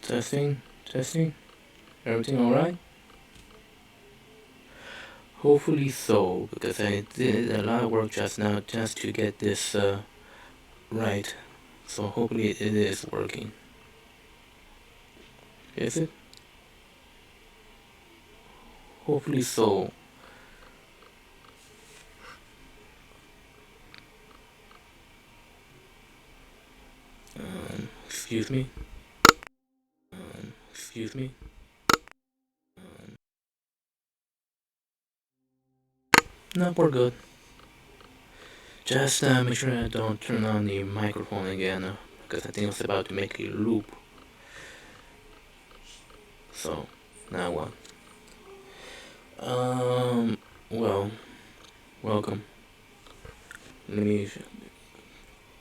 Testing, testing. Everything alright? Hopefully so, because I did a lot of work just now just to get this right. So hopefully it is working. Is it? Hopefully so. Excuse me. Excuse me. No, we're good. Just make sure I don't turn on the microphone again, because I think it's about to make a loop. So, now what? Well, welcome. Let me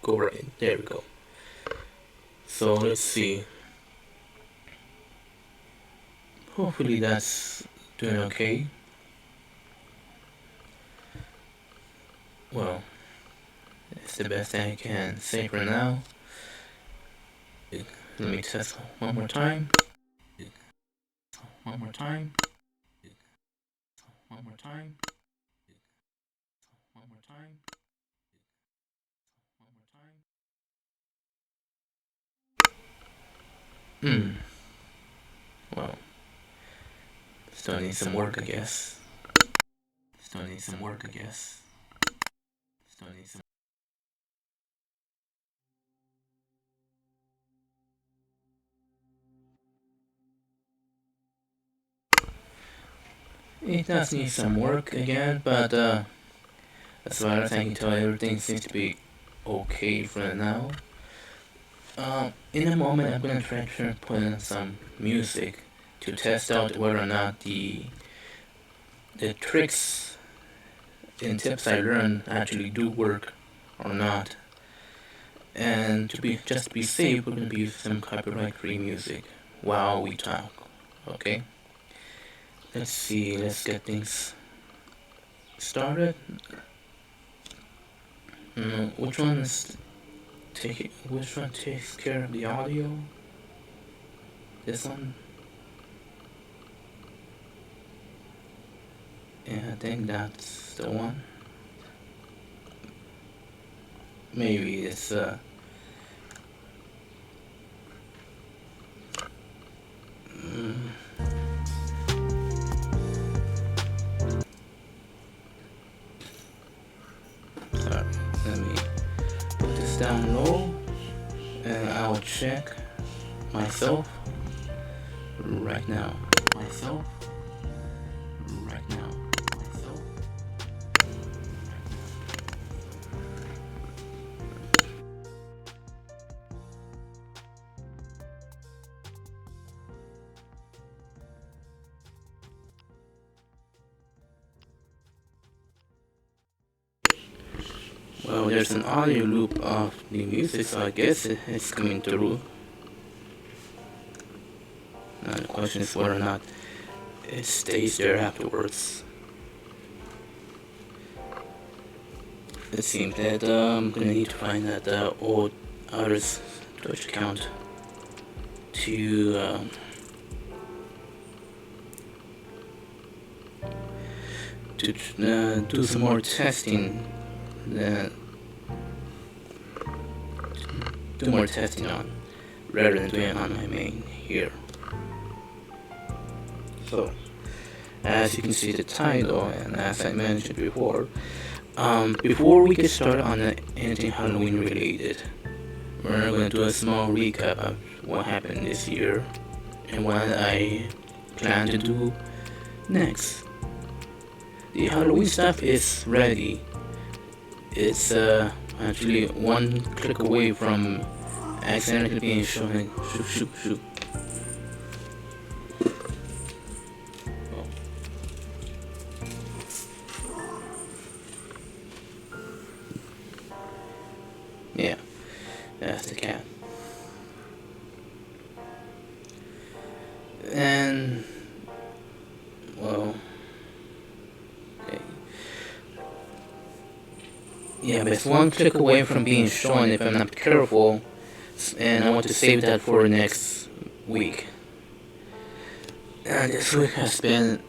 go right. There we go. So let's see. Hopefully that's doing okay. Well, it's the best I can say for now. Let me test one more time. One more time. One more time. One more time. One more time. Well, still need some work, I guess. Still need some work, I guess. Still need some. It does need some work again, but as far as I can tell, everything seems to be okay for now. In a moment, I'm gonna try to put in some music to test out whether or not the tricks and tips I learned actually do work or not. And to be safe, we're gonna be using some copyright-free music while we talk. Okay. Let's see. Let's get things started. Which one takes care of the audio? This one? Yeah, I think that's the one. Maybe it's sorry, let me put this down low and I'll check myself right now. Myself right now. Myself. Well, there's an audio loop of the music, so I guess it's coming through. Now the question is whether or not it stays there afterwards. It seems that I'm gonna need to find that old other's Twitch account to do some more testing. Do more testing on rather than doing it on my main here. So, as you can see the title, and as I mentioned before, before we get started on anything Halloween related, we're going to do a small recap of what happened this year and what I plan to do next. The Halloween stuff is ready. It's actually one click away from accidentally being shown. Shoot. Oh. Yeah, that's the cat. And well, okay. Yeah, but it's one click away from being shown if I'm not careful, and I want to save that for next week. And this week has been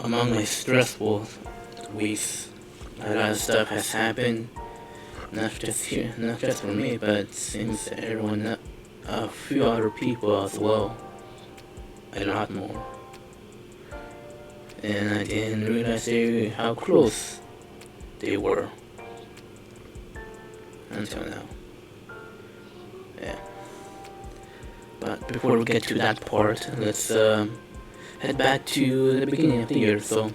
among my stressful weeks. A lot of stuff has happened, not just here, not just for me, but it seems everyone, a few other people as well, a lot more. And I didn't realize how close they were until now. Yeah. But before we get to that part, let's head back to the beginning of the year. So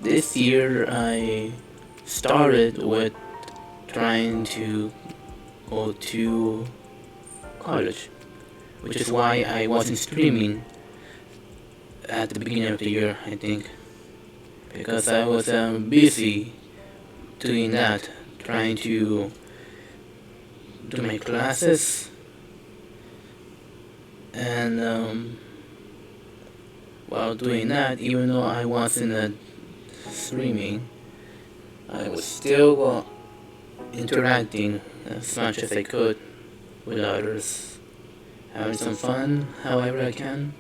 this year I started with trying to go to college, which is why I wasn't streaming at the beginning of the year, I think, because I was busy doing that, trying to do my classes, and while doing that, even though I wasn't streaming, I was still interacting as much as I could with others, having some fun however I can.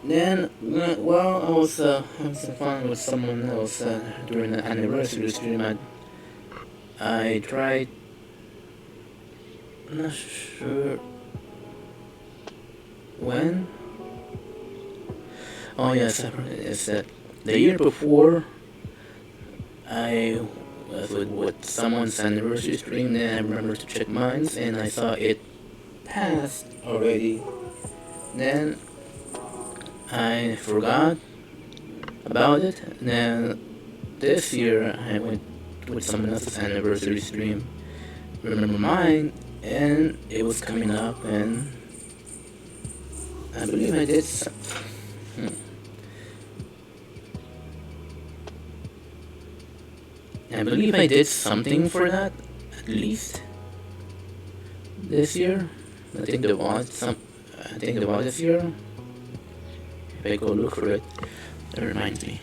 Then, while I was having some fun with someone else during the anniversary stream, I tried, I'm not sure when. Oh yes, it's that the year before I was with someone's anniversary stream, then I remembered to check mine, and I saw it passed already. Then I forgot about it, and then this year I went with someone else's anniversary stream, remember mine, and it was coming up, and I believe I did I believe I did something for that, at least this year. I think the VOD this year. If I go look for it, that reminds me.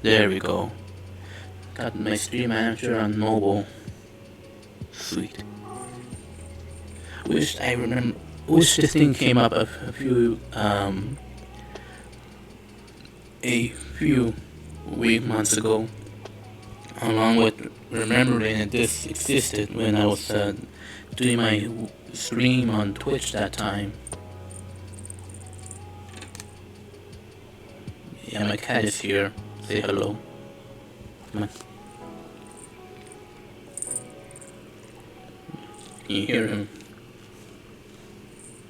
There we go. Got my stream manager on mobile. Sweet. Wish this thing came up a few months ago, along with remembering that this existed when I was doing my stream on Twitch that time. Yeah, my cat is here. Say hello. Come on. Can you hear him?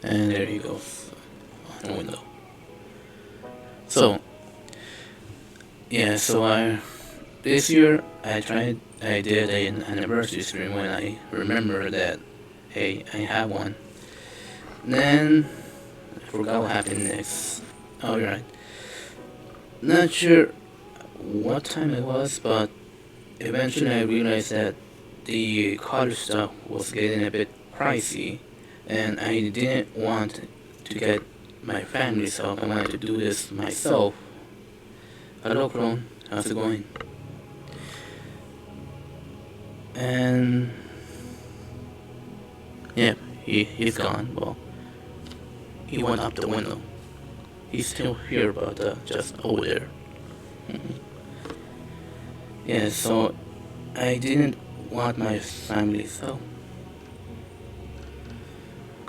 And there he goes on the window. So, yeah, this year I did an anniversary stream when I remember that, hey, I have one. Then, I forgot what happened next. Oh, you're right. Not sure what time it was, but eventually I realized that the college stuff was getting a bit pricey, and I didn't want to get my family's help. I wanted to do this myself. Hello, Clone. How's it going? And yeah, he's gone. Well, he went up the window. He's still here, but just over there. Yeah, so I didn't want my family's help.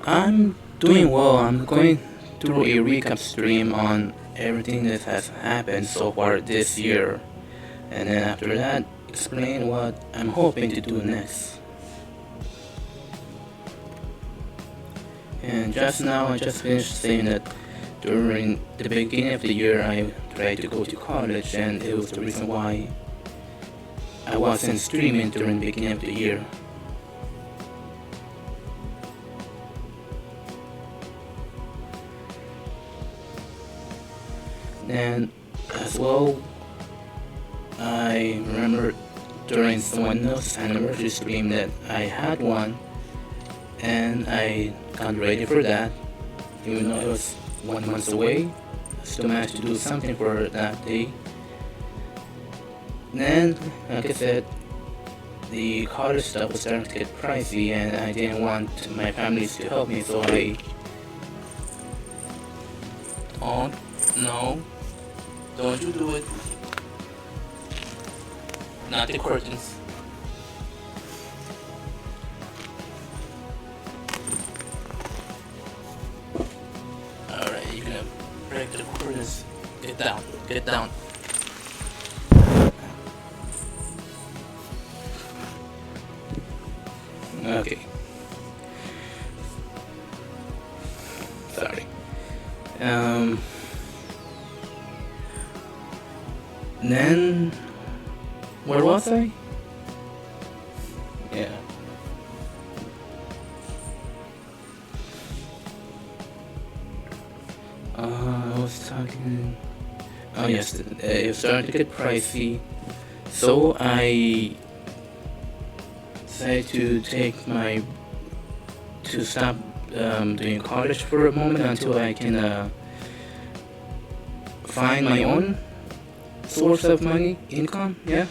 I'm doing well. I'm going through a recap stream on everything that has happened so far this year, and then after that, explain what I'm hoping to do next. And just now, I just finished saying that during the beginning of the year, I tried to go to college, and it was the reason why I wasn't streaming during the beginning of the year. And as well, I remember during someone else's anniversary stream that I had one, and I got ready for that. Even though it was 1 month away, I still managed to do something for that day. Then, like I said, the college stuff was starting to get pricey, and I didn't want my families to help me, so I. Oh, no. Don't you do it. Not the curtains. Alright, you're gonna break the curtains. Get down. Get down. Okay. Sorry. Then, where was I? Yeah. I was talking. Oh yes, it was starting to get pricey, so I decided to stop doing college for a moment until I can find my own source of money, income. Yeah,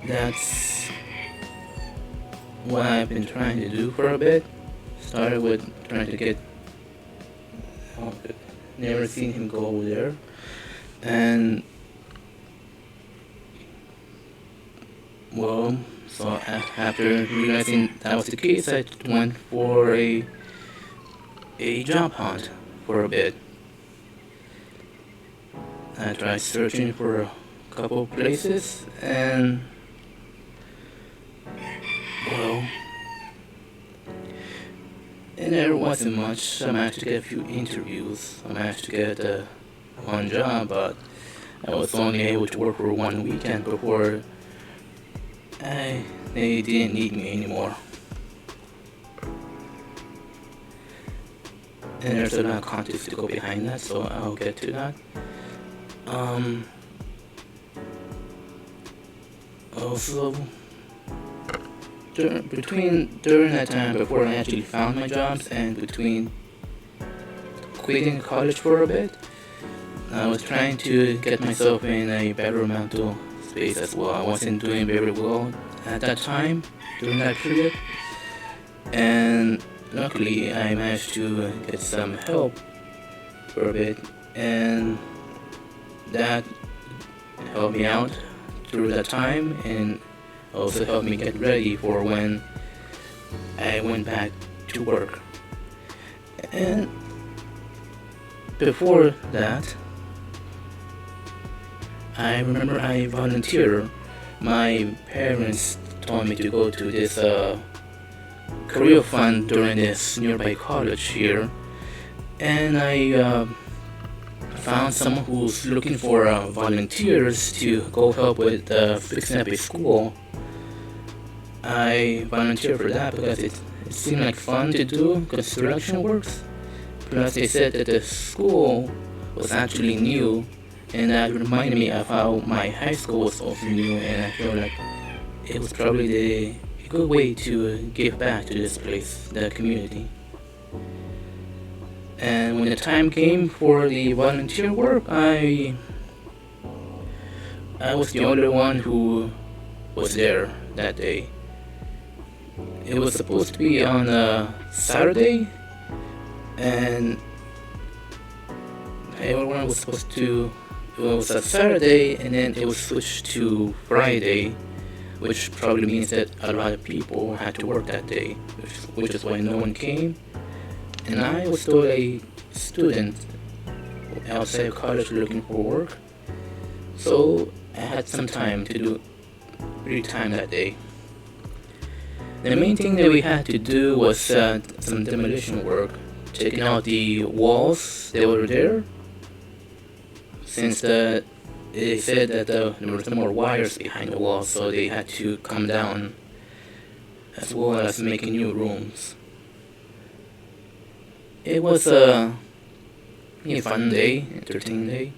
that's what I've been trying to do for a bit. Started with trying to get. Oh, never seen him go there, and well, so after realizing that was the case, I went for a job hunt for a bit. I tried searching for a couple places, and well, and there wasn't much. I managed to get a few interviews. I managed to get one job, but I was only able to work for 1 weekend before they didn't need me anymore. And there's a lot of context to go behind that, so I'll get to that. Also, during that time before I actually found my jobs and between quitting college for a bit, I was trying to get myself in a better mental space as well. I wasn't doing very well at that time during that period, and luckily I managed to get some help for a bit, and that helped me out through that time and also helped me get ready for when I went back to work. And before that, I remember I volunteered. My parents told me to go to this career fund during this nearby college here, and I found someone who's looking for volunteers to go help with fixing up a school. I volunteered for that because it seemed like fun to do construction works. Plus, they said that the school was actually new, and that reminded me of how my high school was also new, and I feel like it was probably a good way to give back to this place, the community. And when the time came for the volunteer work, I was the only one who was there that day. It was supposed to be on a Saturday, and everyone was supposed to. It was a Saturday, and then it was switched to Friday, which probably means that a lot of people had to work that day, which is why no one came. And I was still a student outside of college looking for work, so I had some time to do free time that day. The main thing that we had to do was some demolition work, taking out the walls that were there, since they said that there were some more wires behind the walls, so they had to come down, as well as making new rooms. It was a fun day, entertaining day.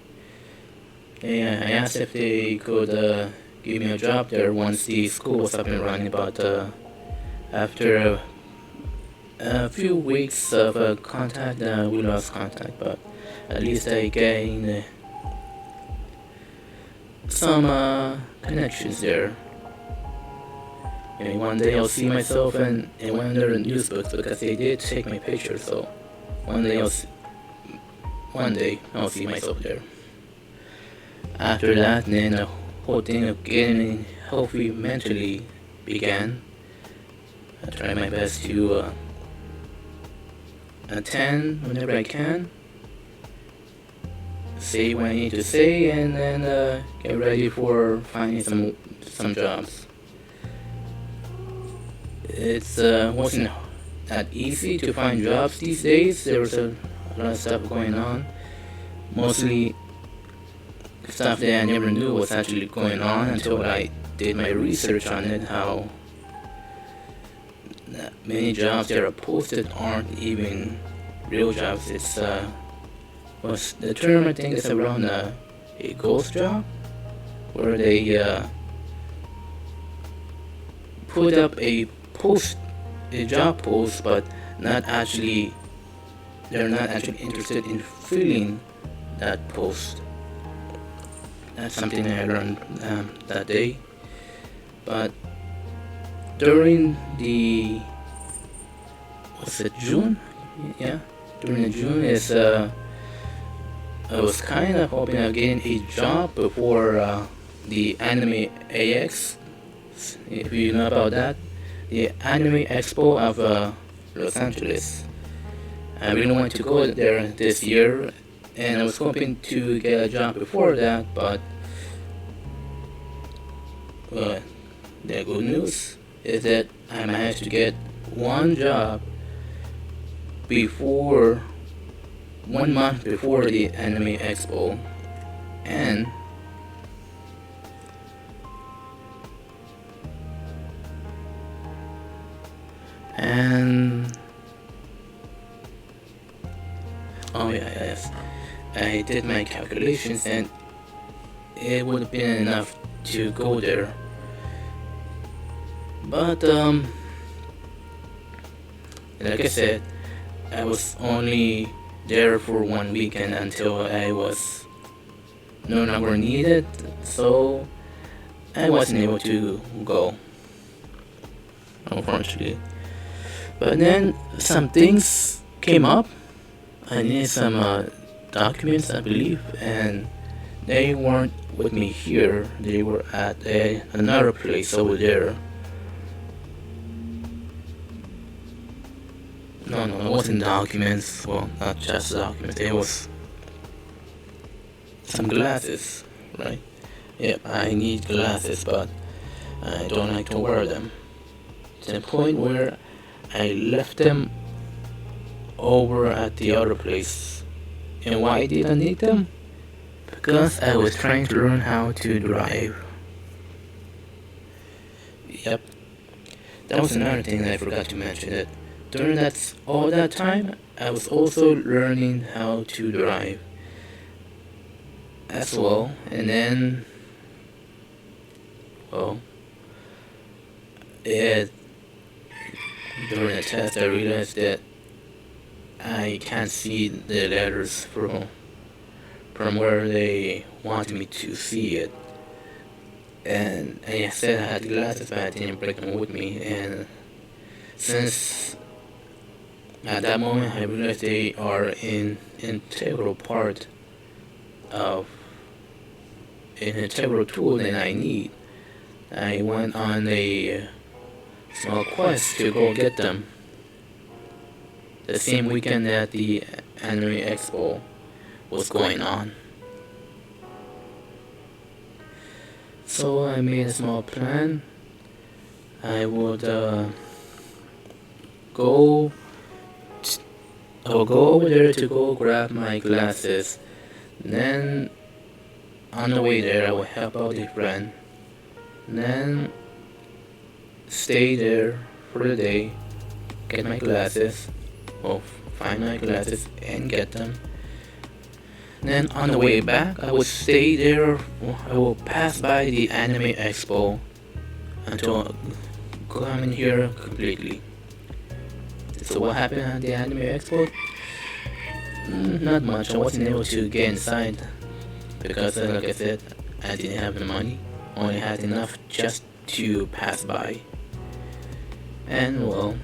I asked if they could give me a job there once the school was up and running, but After a few weeks of contact, we lost contact, but at least I gained some connections there. One day I'll see myself in one of their news books because they did take my picture. So one day I'll see myself there. After that, then the whole thing of getting healthy mentally began. I try my best to attend whenever I can, say what I need to say, and then get ready for finding some jobs. It's wasn't that easy to find jobs these days. There was a lot of stuff going on, mostly stuff that I never knew was actually going on until I did my research on it. How many jobs that are posted aren't even real jobs. It's what's the term, I think is around a ghost job, where they put up a job post, but they're not actually interested in filling that post. That's something I learned that day. But during the June? Yeah, during the June is I was kind of hoping of getting a job before the Anime AX. If you know about that, the Anime Expo of Los Angeles. I really wanted to go there this year, and I was hoping to get a job before that, but the good news is that I managed to get one job before 1 month before the Anime Expo, and oh yeah, yes, I did my calculations, and it would have been enough to go there. But like I said, I was only there for 1 weekend until I was no longer needed, so I wasn't able to go, unfortunately. But then some things came up. I needed some documents, I believe, and they weren't with me here. They were at another place over there. No, it wasn't documents. Well, not just documents. It was some glasses, right? Yep, I need glasses, but I don't like to wear them. To the point where I left them over at the other place. And why did I need them? Because I was trying to learn how to drive. Yep. That was another thing that I forgot to mention. That during all that time, I was also learning how to drive as well. And then, well, during the test, I realized that I can't see the letters from where they wanted me to see it. And I said I had glasses, but I didn't bring them with me. And since at that moment I realized they are an integral part of an integral tool that I need, I went on a small quest to go get them. The same weekend that the Anime Expo was going on. So I made a small plan. I would go over there to go grab my glasses. Then on the way there, I will help out a friend. Then stay there for the day, get my glasses, or find my glasses and get them. Then on the way back, I will stay there. I will pass by the Anime Expo until come in here completely. So what happened at the Anime Expo? Not much. I wasn't able to get inside because, like I said, I didn't have the money. Only had enough just to pass by. And well,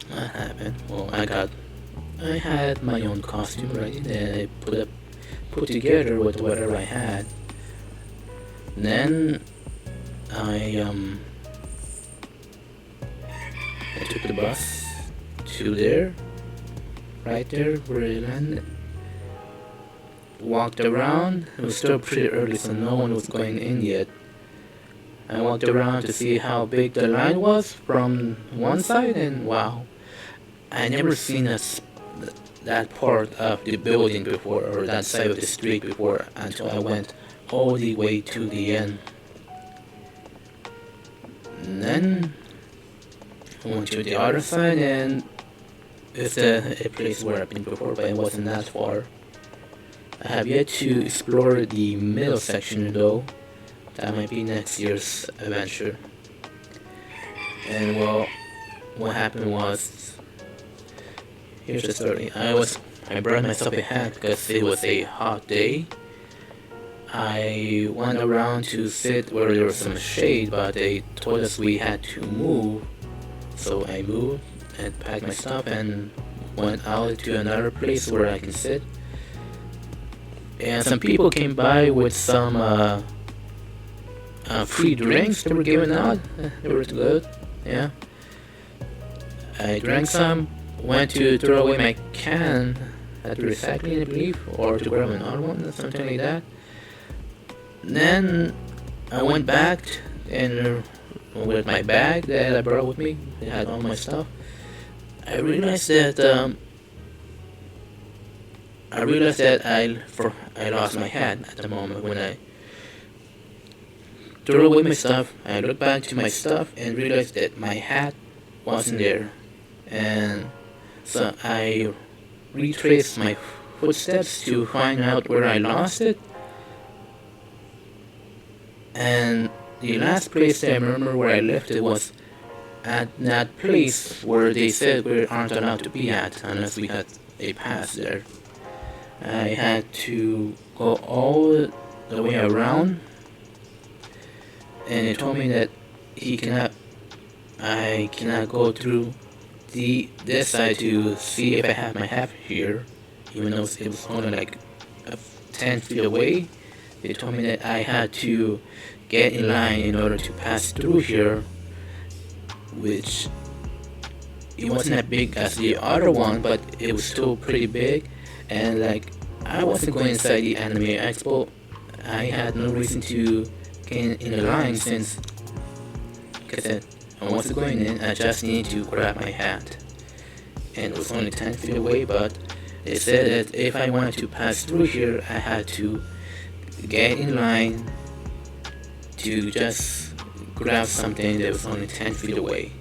what happened? Well, I had my own costume ready that I put together with whatever I had. Then I took the bus to there, right there where I landed. Walked around. It was still pretty early, so no one was going in yet. I walked around to see how big the line was from one side, and wow, I never seen that part of the building before, or that side of the street before, until I went all the way to the end. And then I went to the other side, and it's a place where I've been before, but it wasn't that far. I have yet to explore the middle section though. That might be next year's adventure. And well, what happened was, here's the story. I brought myself a hat because it was a hot day. I went around to sit where there was some shade, but they told us we had to move. So I moved and packed my stuff and went out to another place where I can sit. And some people came by with some free drinks they were giving out. They were good, yeah. I drank some, went to throw away my can at the recycling, I believe, or to grab another one, or something like that. Then I went back and with my bag that I brought with me, it had all my stuff. I realized that I lost my hat at the moment when I threw away my stuff. I looked back to my stuff and realized that my hat wasn't there. And so I retraced my footsteps to find out where I lost it. And the last place I remember where I left it was at that place where they said we aren't allowed to be at unless we had a pass there. I had to go all the way around, and they told me that I cannot go through this side to see if I have my hat here, even though it was only like 10 feet away. They told me that I had to get in line in order to pass through here, which it wasn't as big as the other one, but it was still pretty big. And like, I wasn't going inside the Anime Expo. I had no reason to get in the line since, like I said, I wasn't going in. I just needed to grab my hat, and it was only 10 feet away. But they said that if I wanted to pass through here, I had to get in line to just grab something that was only 10 feet away.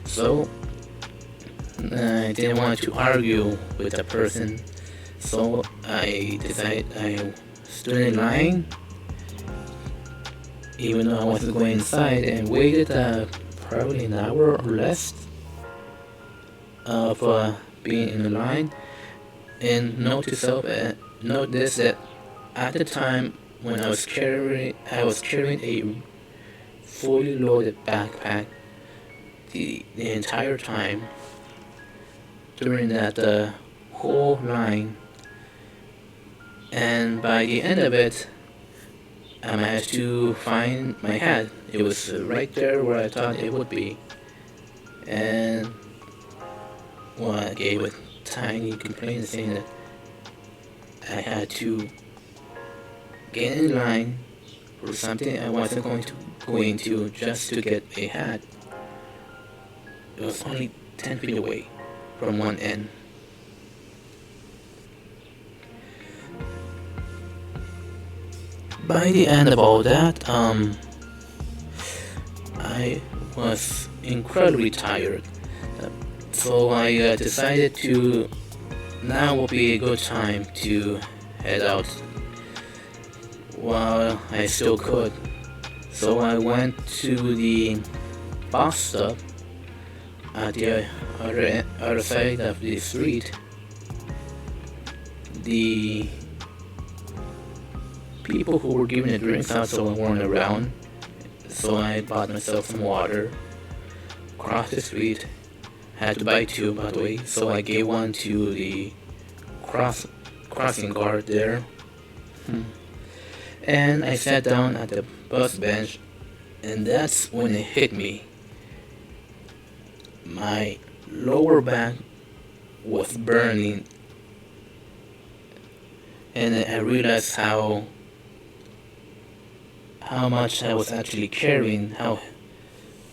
So I didn't want to argue with the person, so I decided I stood in line, even though I wasn't going inside, and waited probably an hour or less of being in the line. And note this, that at the time when I was carrying a fully loaded backpack the entire time during that whole line, and by the end of it I managed to find my hat. It was right there where I thought it would be, and well, I gave a tiny complaint saying that I had to get in line for something I wasn't going to just to get a hat. It was only 10 feet away from one end. By the end of all that, I was incredibly tired. So I decided now will be a good time to head out while I still could. So I went to the bus stop at the other side of the street, the people who were giving the drinks also weren't around, so I bought myself some water, crossed the street, had to buy two by the way, so I gave one to the crossing guard there. And I sat down at the bus bench, and that's when it hit me. My lower back was burning, and I realized how much I was actually carrying, how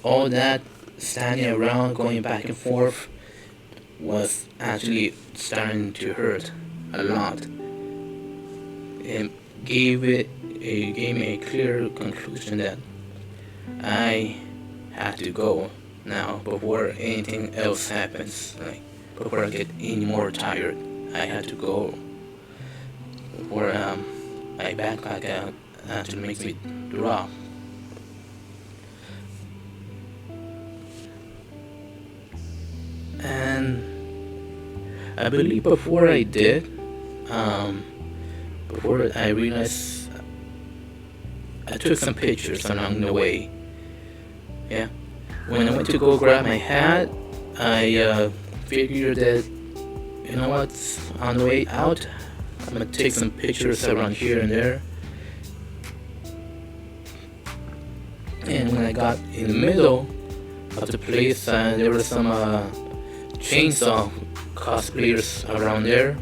all that standing around, going back and forth, was actually starting to hurt a lot. It gave me a clear conclusion that I had to go now before anything else happens. Like before I get any more tired, I had to go before my backpack actually makes me drop. And I believe before I did, before I realized, I took some pictures along the way. Yeah. When I went to go grab my hat, I figured that, you know what, on the way out, I'm gonna take some pictures around here and there. And when I got in the middle of the place, there were some chainsaw cosplayers around there.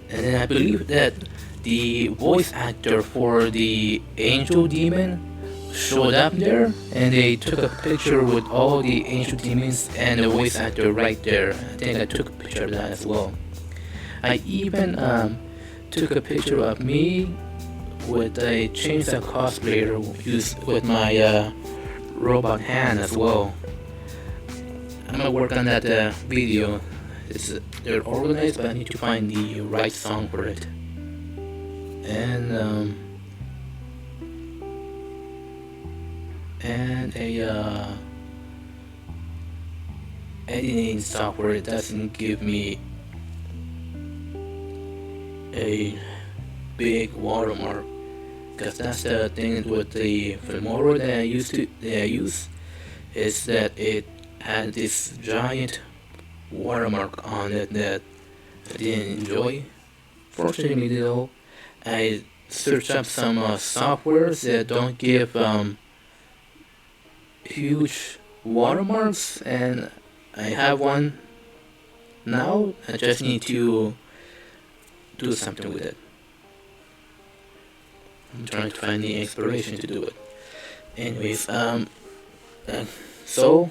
And then I believe that the voice actor for the Angel Demon showed up there, and they took a picture with all the Angel Demons and the voice actor right there. I think I took a picture of that as well. I even took a picture of me with a chainsaw cosplayer used with my robot hand as well. I'm gonna work on that video. They're organized, but I need to find the right song for it. And a editing software doesn't give me a big watermark, because that's the thing with the Filmora that I use, is that it had this giant watermark on it that I didn't enjoy. Fortunately though, I searched up some softwares that don't give huge watermarks, and I have one now. I just need to do something with it. I'm trying to find the inspiration to do it. Anyways, so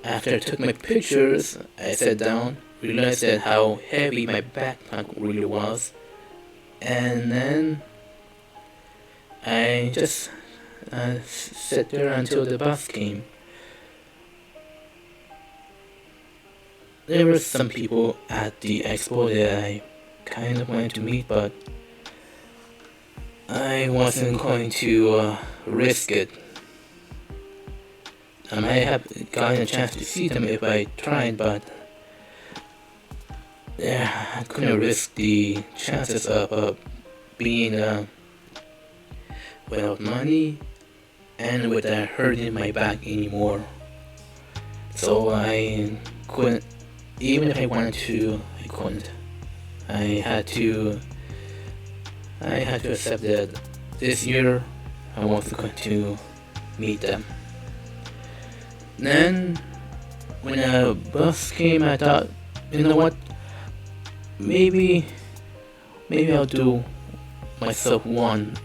after I took my pictures, I sat down, realized that how heavy my backpack really was, and then I just sat there until the bus came. There were some people at the expo that I kind of wanted to meet, but I wasn't going to risk it. I might have gotten a chance to see them if I tried, but yeah, I couldn't risk the chances of being without money and without hurting my back anymore. So I couldn't, even if I wanted to, I couldn't. I had to accept that this year I wasn't going to meet them. Then when a bus came, I thought, you know what, maybe I'll do myself one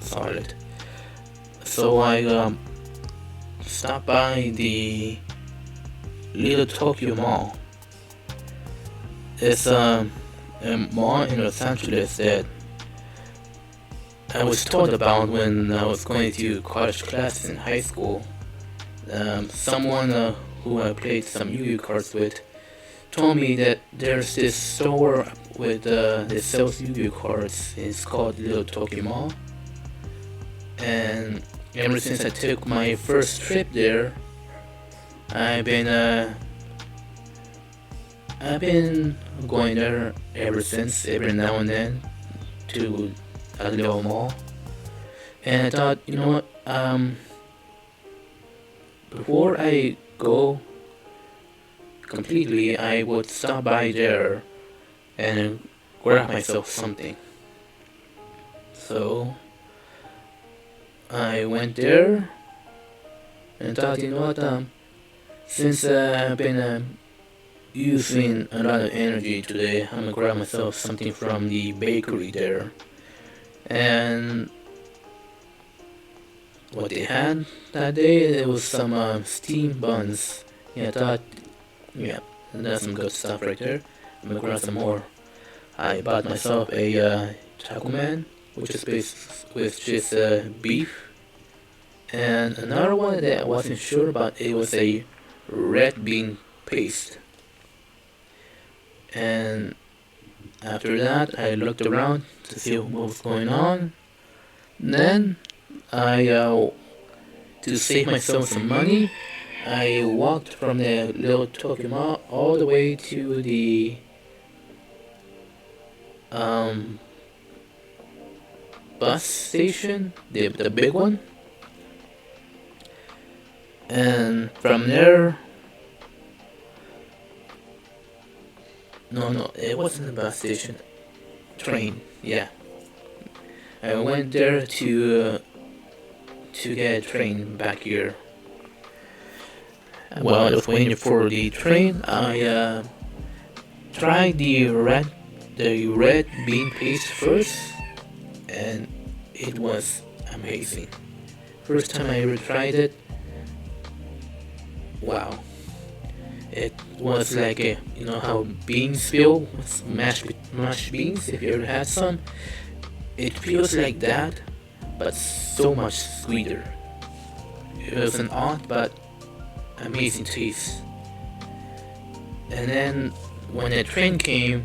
solid. So I stopped by the Little Tokyo Mall. It's a mall in Los Angeles that I was told about when I was going to college classes in high school. Someone who I played some Yu-Gi-Oh cards with told me that there's this store with that sells Yu-Gi-Oh cards. It's called Little Tokyo Mall, and ever since I took my first trip there, I've been I've been going there ever since, every now and then, to a little mall. And I thought, you know what, before I go completely, I would stop by there and grab myself something. So I went there and thought, you know what, since I've been using a lot of energy today, I'm gonna grab myself something from the bakery there. And what they had that day, there was some steamed buns. Yeah, I thought, yeah, that's some good stuff right there. I'm gonna grab some more. I bought myself a taco man, which is based with just beef, and another one that I wasn't sure about. It was a red bean paste. And after that, I looked around to see what was going on. Then I, to save myself some money, I walked from the little Tokyo Mall all the way to the um, bus station, the big one. And from there, no, it wasn't a bus station, train, yeah. I went there to get a train back here. While I was waiting for the train, I tried the red bean paste first, and it was amazing. First time I ever tried it, wow! It was like a, you know how beans feel, mashed beans. If you ever had some, it feels like that, but so much sweeter. It was an odd but amazing taste. And then when the train came,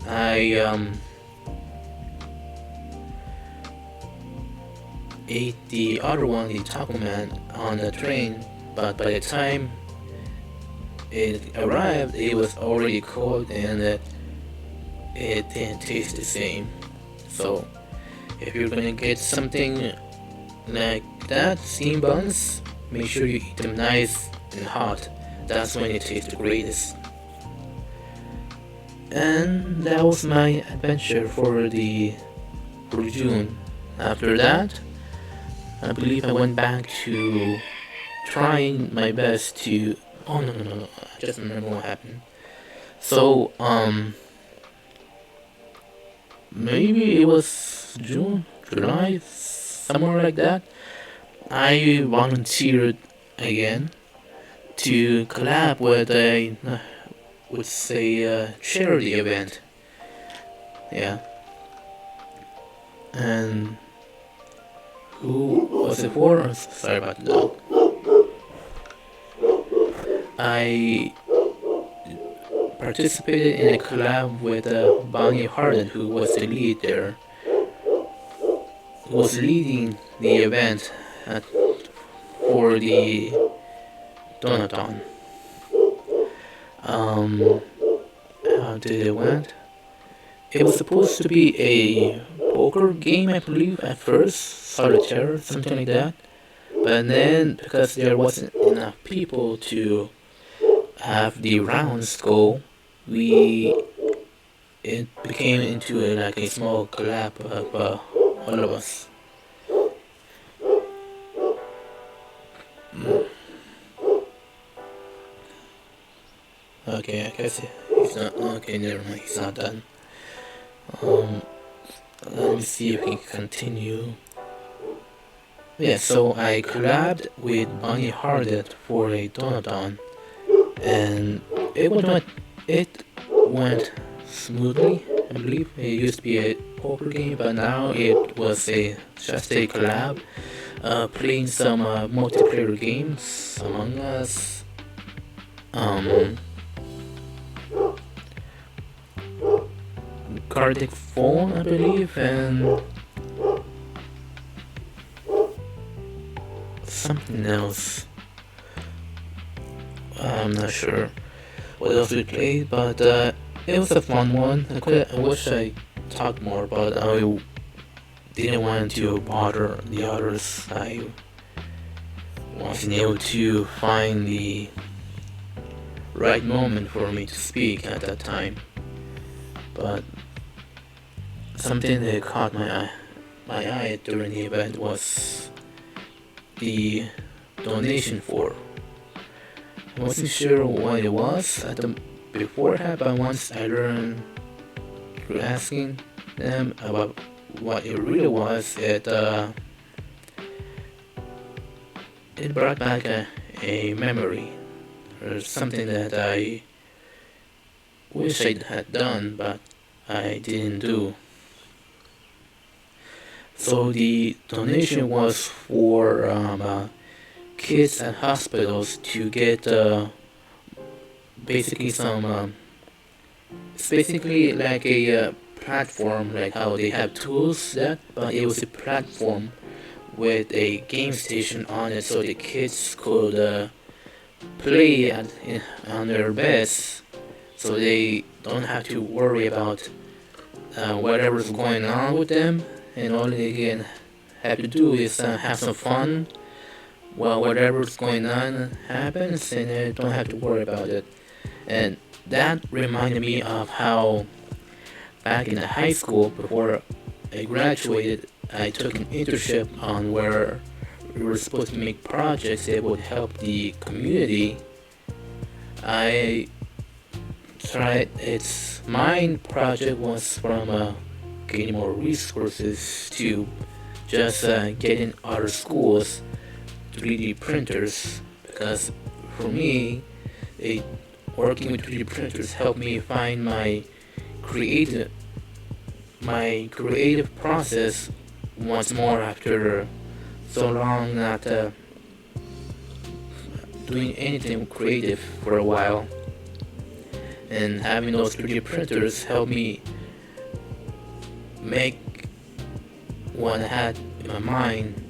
I ate the other one, the taco man, on the train. But by the time it arrived, it was already cold and it didn't taste the same. So if you're gonna get something like that, steamed buns, make sure you eat them nice and hot. That's when it tastes the greatest. And that was my adventure for June. After that, I believe I went back to trying my best to. Oh no! I just remember what happened. So maybe it was June, July, somewhere like that. I volunteered again to collab with a charity event. Yeah. And who was it for? Sorry about that. I participated in a collab with Bonnie Harden, who was the lead there, who was leading the event for the Donathon. How did it went? It was supposed to be a poker game, I believe, at first, solitaire, something like that. But then, because there wasn't enough people to have the rounds go, it became into like a small collab of all of us. Okay, I guess he's not. Okay, never mind. He's not done. Um, Let me see if we can continue. Yeah, so I collabed with Bonnie Hardet for a Donathon, and it went smoothly. I believe it used to be a poker game, but now it was just a collab, playing some multiplayer games, Among Us, Cardiac Phone, I believe, and something else. I'm not sure what else we played, but it was a fun one. I wish I talked more, but I didn't want to bother the others. I wasn't able to find the right moment for me to speak at that time. But something that caught my eye during the event was the donation for. I wasn't sure what it was beforehand, but once I learned through asking them about what it really was, it brought back a memory or something that I wish I had done, but I didn't do. So the donation was for kids at hospitals to get basically some. It's basically like a platform, like how they have tools that, but it was a platform with a game station on it, so the kids could play on their beds, so they don't have to worry about whatever's going on with them, and all they can have to do is have some fun while whatever's going on happens, and they don't have to worry about it. And that reminded me of how back in the high school, before I graduated, I took an internship on where we were supposed to make projects that would help the community. I tried, mine project was from getting more resources to just getting other schools 3D printers, because for me, working with 3D printers helped me find my creative process once more after so long not doing anything creative for a while. And having those 3D printers helped me make what I had in my mind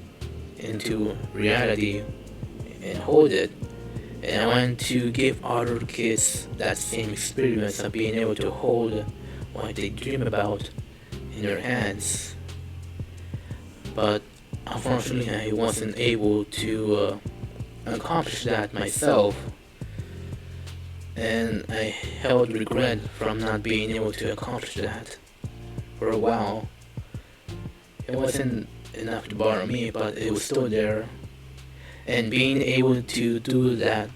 into reality and hold it. And I want to give other kids that same experience of being able to hold what they dream about in their hands. But unfortunately, I wasn't able to accomplish that myself, and I held regret from not being able to accomplish that for a while. It wasn't enough to bother me, but it was still there. And being able to do that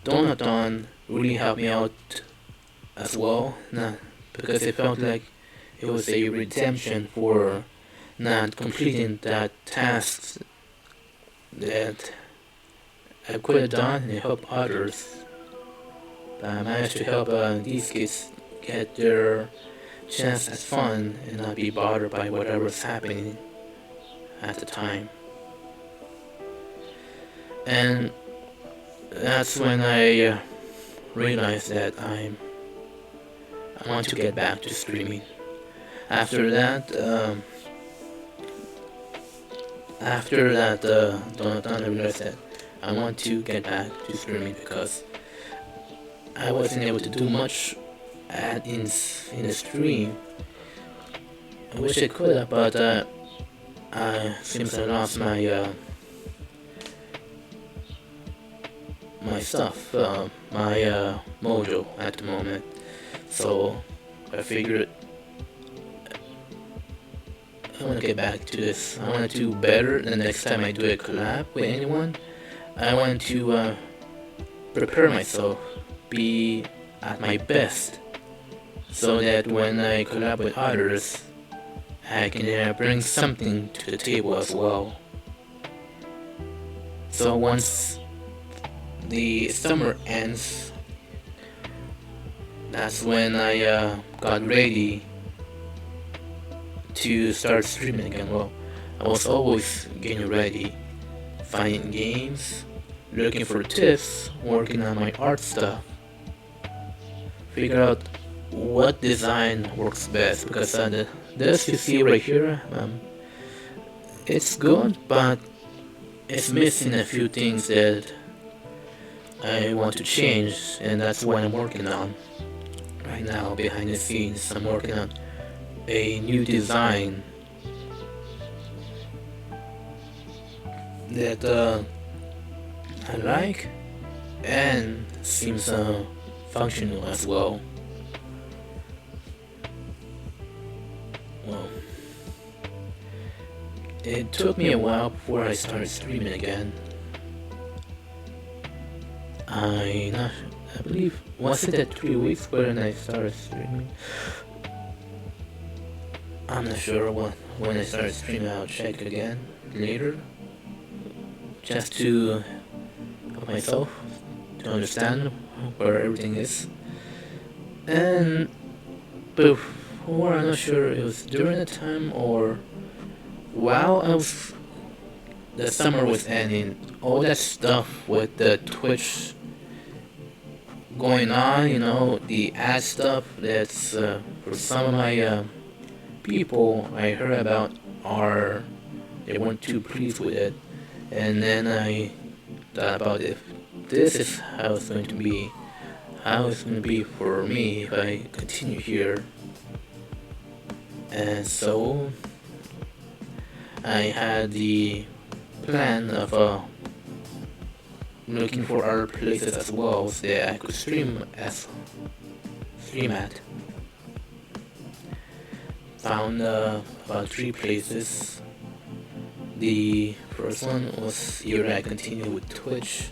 donathon really helped me out as well, because it felt like it was a redemption for not completing that task that I could have done and help others. I managed to help these kids get their chance at fun and not be bothered by whatever's happening at the time. And that's when I realized that I want to get back to streaming. After that, Donathon, I realized that I want to get back to streaming because I wasn't able to do much in the stream. I wish I could have, but since I lost my my stuff, my mojo at the moment, so I figured I want to get back to this. I want to do better the next time I do a collab with anyone. I want to prepare myself, be at my best, so that when I collab with others, I can bring something to the table as well. So once the summer ends, that's when I got ready to start streaming again. Well, I was always getting ready, finding games, looking for tips, working on my art stuff, figure out what design works best, because this you see right here, it's good, but it's missing a few things that I want to change, and that's what I'm working on right now behind the scenes. I'm working on a new design that I like and seems functional as well. Well, it took me a while before I started streaming again. I believe, was it at 3 weeks when I started streaming? I'm not sure when I started streaming. I'll check again later, just to help myself to understand where everything is. And before, I'm not sure it was during the time or while the summer was ending, all that stuff with the Twitch going on, the ad stuff that's for some of my people I heard about they weren't too pleased with it. And then I thought about if this is how it's going to be, how it's going to be for me if I continue here. And so I had the plan of looking for other places as well that I could stream at. Found about 3 places. The first one was either I continue with Twitch.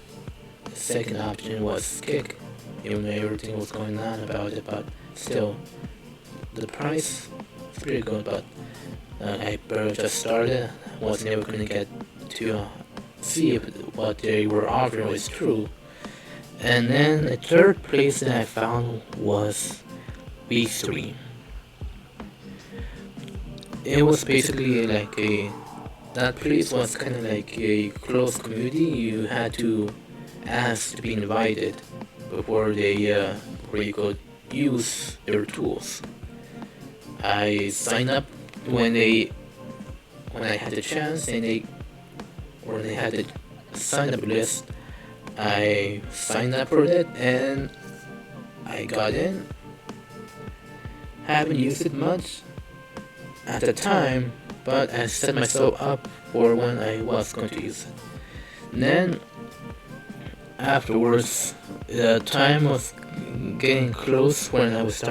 The second option was Kick, even though everything was going on about it, but still, the price is pretty good, but I barely just started. Wasn't ever going to get to see if what they were offering was true. And then the third place that I found was WeStream. It was basically like that place was kind of like a closed community. You had to ask to be invited before you could use their tools. I signed up when I had the chance, and when they had the sign up list, I signed up for it and I got in. Haven't used it much at the time, but I set myself up for when I was going to use it. And then afterwards, the time was getting close when I was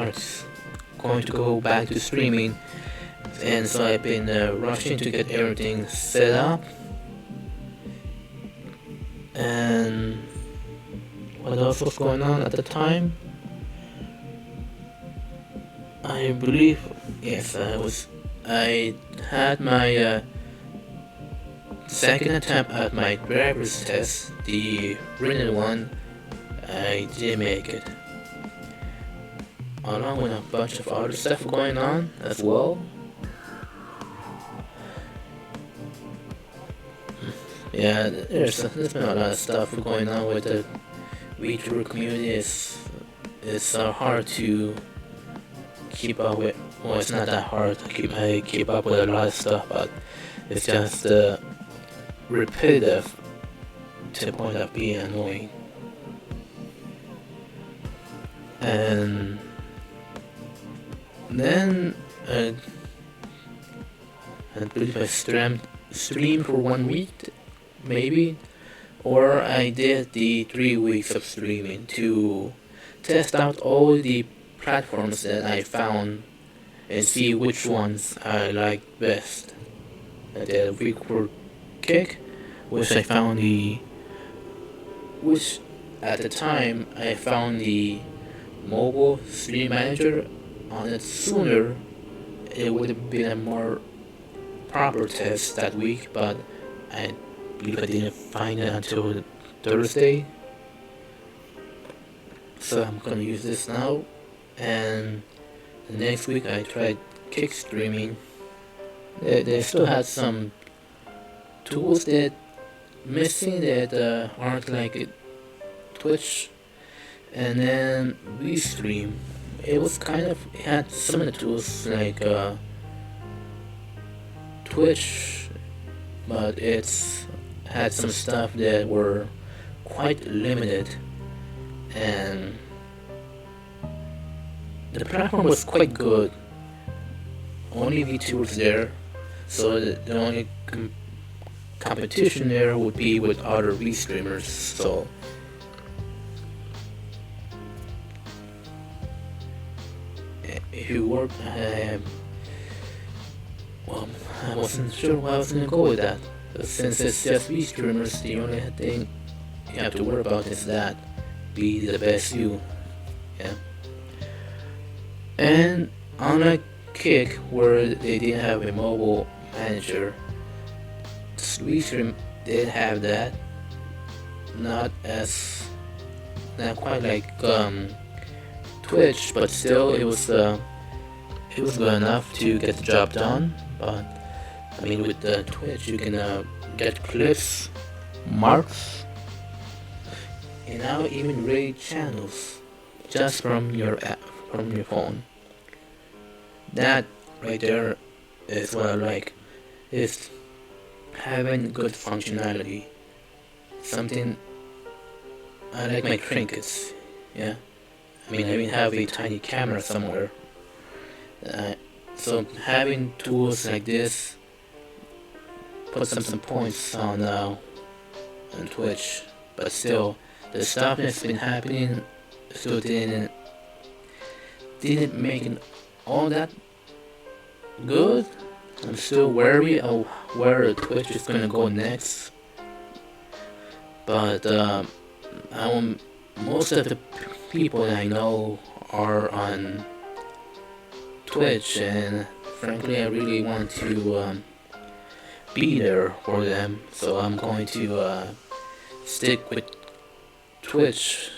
going to go back to streaming, and so I've been rushing to get everything set up. And what else was going on at the time? I believe, yes, I had my second attempt at my driver's test, the written one. I did make it, along with a bunch of other stuff going on as well. Yeah, there's been a lot of stuff going on with the VTuber community. It's hard to keep up with. Well, it's not that hard to keep up with a lot of stuff, but it's just repetitive to the point of being annoying. And then I believe I streamed for 1 week, maybe, or I did the 3 weeks of streaming to test out all the platforms that I found and see which ones I like best. I did a week for Kick, which at the time I found the mobile stream manager on it sooner. It would have been a more proper test that week, but I believe I didn't find it until Thursday. So I'm gonna use this now, and the next week I tried Kick streaming. They still had some tools that missing that aren't like Twitch. And then WeStream, it had some of the tools like Twitch, but it's had some stuff that were quite limited, and the platform was quite good. Only VTubers there, so the only competition there would be with other V streamers. So if you work, well, I wasn't sure where I was gonna go with that. Since it's just V streamers, the only thing you have to worry about is that be the best you. Yeah. And unlike Kick, where they didn't have a mobile manager, Restream did have that. Not quite like Twitch, but still it was good enough to get the job done. But I mean, with Twitch, you can get clips, marks, and now even raid channels just from your app, from your phone. That right there is what I like. Is having good functionality. Something I like my trinkets. Yeah. I mean, I even have a tiny camera somewhere. So having tools like this put some points on Twitch, but still the stuff that's been happening still didn't make it all that good. I'm still wary of where Twitch is gonna go next, but most of the people that I know are on Twitch, and frankly, I really want to be there for them. So I'm going to stick with Twitch,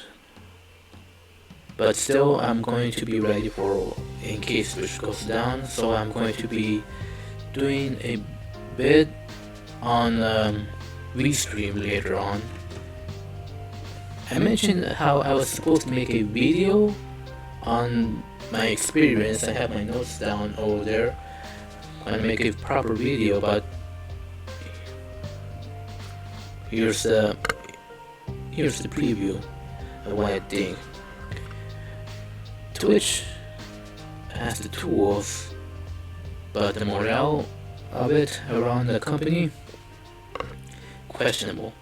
but still, I'm going to be ready for in case Twitch goes down. So I'm going to be doing a bit on Restream later on. I mentioned how I was supposed to make a video on my experience. I have my notes down over there. I'm gonna make a proper video, but here's the preview of what I think. Twitch has the tools, but the morale of it around the company, questionable.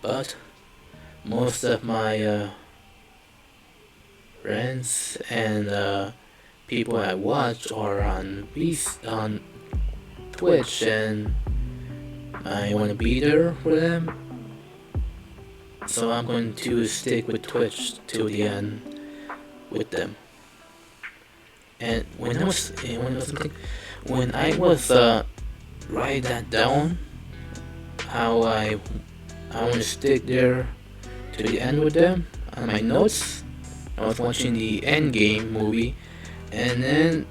But most of my friends and people I watch are on Twitch, and I want to be there for them. So I'm going to stick with Twitch till the end with them. And when I was write that down, how I want to stick there to the end with them on my notes, I was watching the Endgame movie, and then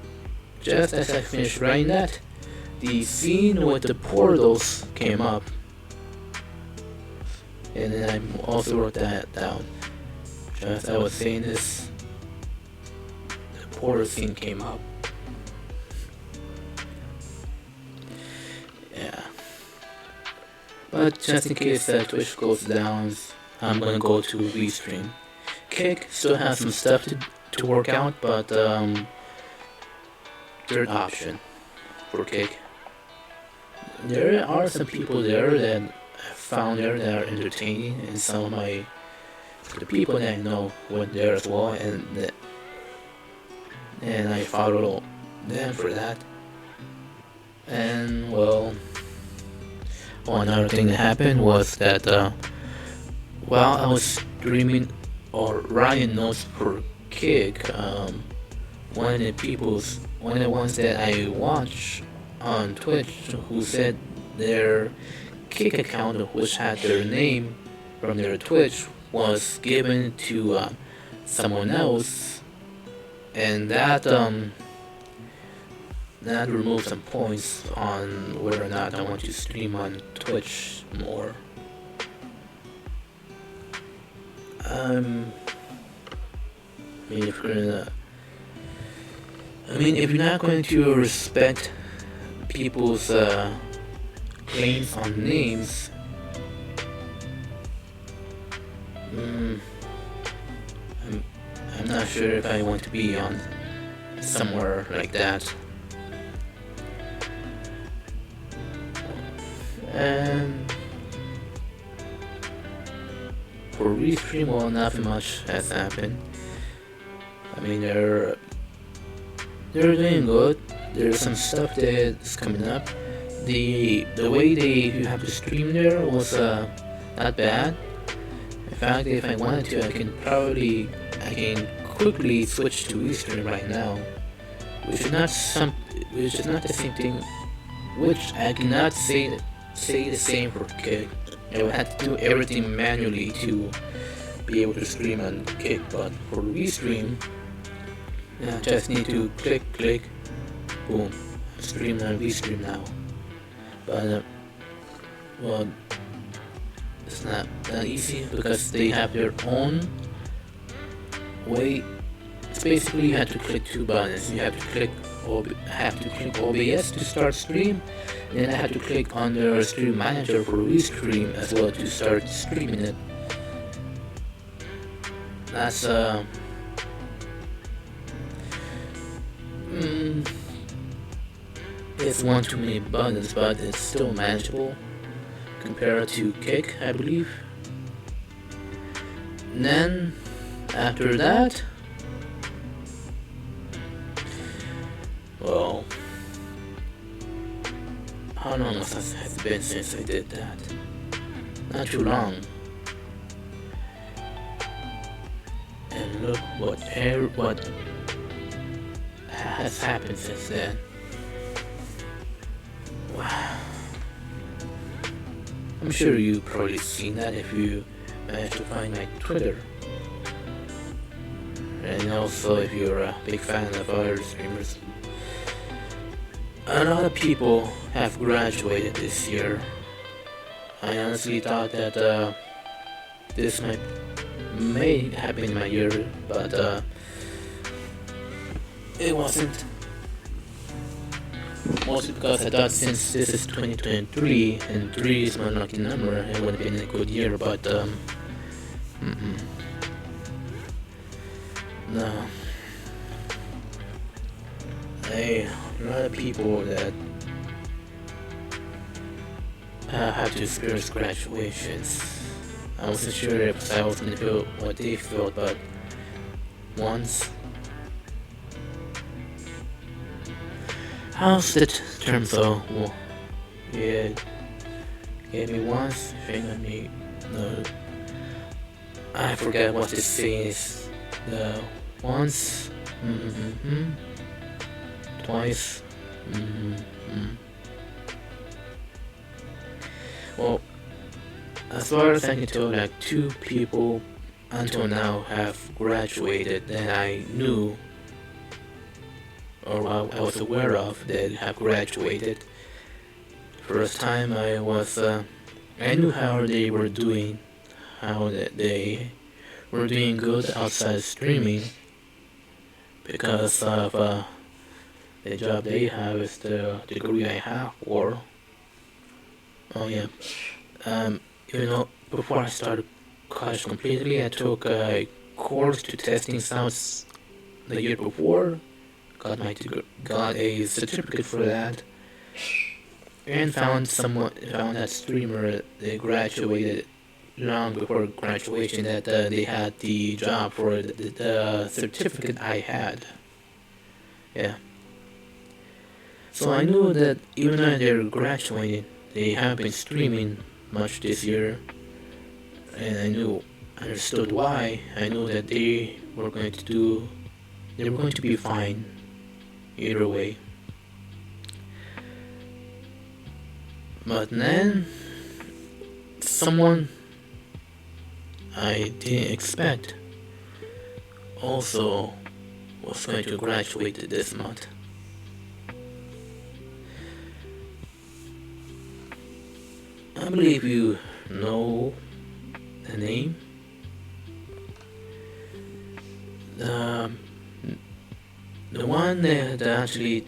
just as I finished writing that, the scene with the portals came up, and then I also wrote that down. Just as I was saying this, the portal scene came up. Yeah. But just in case Twitch goes down, I'm gonna go to Restream. Kick still has some stuff to work out, but third option for Kick. There are some people there that I found there that are entertaining, and some of the people that I know went there as well, and I follow them for that. And well, another thing that happened was that while I was streaming or writing notes for Kick, one of the ones that I watch on Twitch who said their Kick account, which had their name from their Twitch, was given to someone else, and that removed some points on whether or not I want to stream on Twitch more. I mean, if you're not going to respect people's claims on names, Mm, I'm, I'm not sure if I want to be on somewhere like that. And for Restream, well, nothing much has happened. I mean, they're doing good. There's some stuff that's coming up. The way you have to stream there was not bad. In fact, if I wanted to, I can quickly switch to Eastern right now, which is not the same thing. Which I cannot say the same for Kick. I would have to do everything manually to be able to stream on Kick, but for Restream, I just need to click, boom, stream on Restream now. But well, it's not that easy because they have their own way. It's basically you have to click two buttons. You have to click OBS to start stream. Then I have to click on the stream manager for Restream as well to start streaming it. That's it's one too many buttons, but it's still manageable compared to Kick, I believe. And then after that, well, how long has it been since I did that? Not too long. And look what has happened since then. Wow. I'm sure you've probably seen that if you managed to find my Twitter. And also if you're a big fan of other streamers. A lot of people have graduated this year. I honestly thought that this may have been my year, but it wasn't. Mostly because I thought since this is 2023 and 3 is my lucky number, it would have been a good year, but no. A lot of people that have to experience graduations. I wasn't sure if I was gonna feel what they felt, but once. How's the term though? Well, yeah, gave me once, shame on me. No, I forget what this saying is. The once, twice, Well, as far as I can tell, like 2 people until now have graduated that I knew or I was aware of that have graduated. First time I knew how they were doing, how that they were doing good outside streaming because of the job they have is the degree I have for. Oh yeah, before I started college completely, I took a course to testing sounds the year before. Got a certificate for that, and found that streamer they graduated long before graduation that they had the job for the certificate I had. Yeah. So I knew that even though they're graduating, they have been streaming much this year, and understood why. I knew that they were going to be fine either way. But then someone I didn't expect also was going to graduate this month. I believe you know the name. The one that actually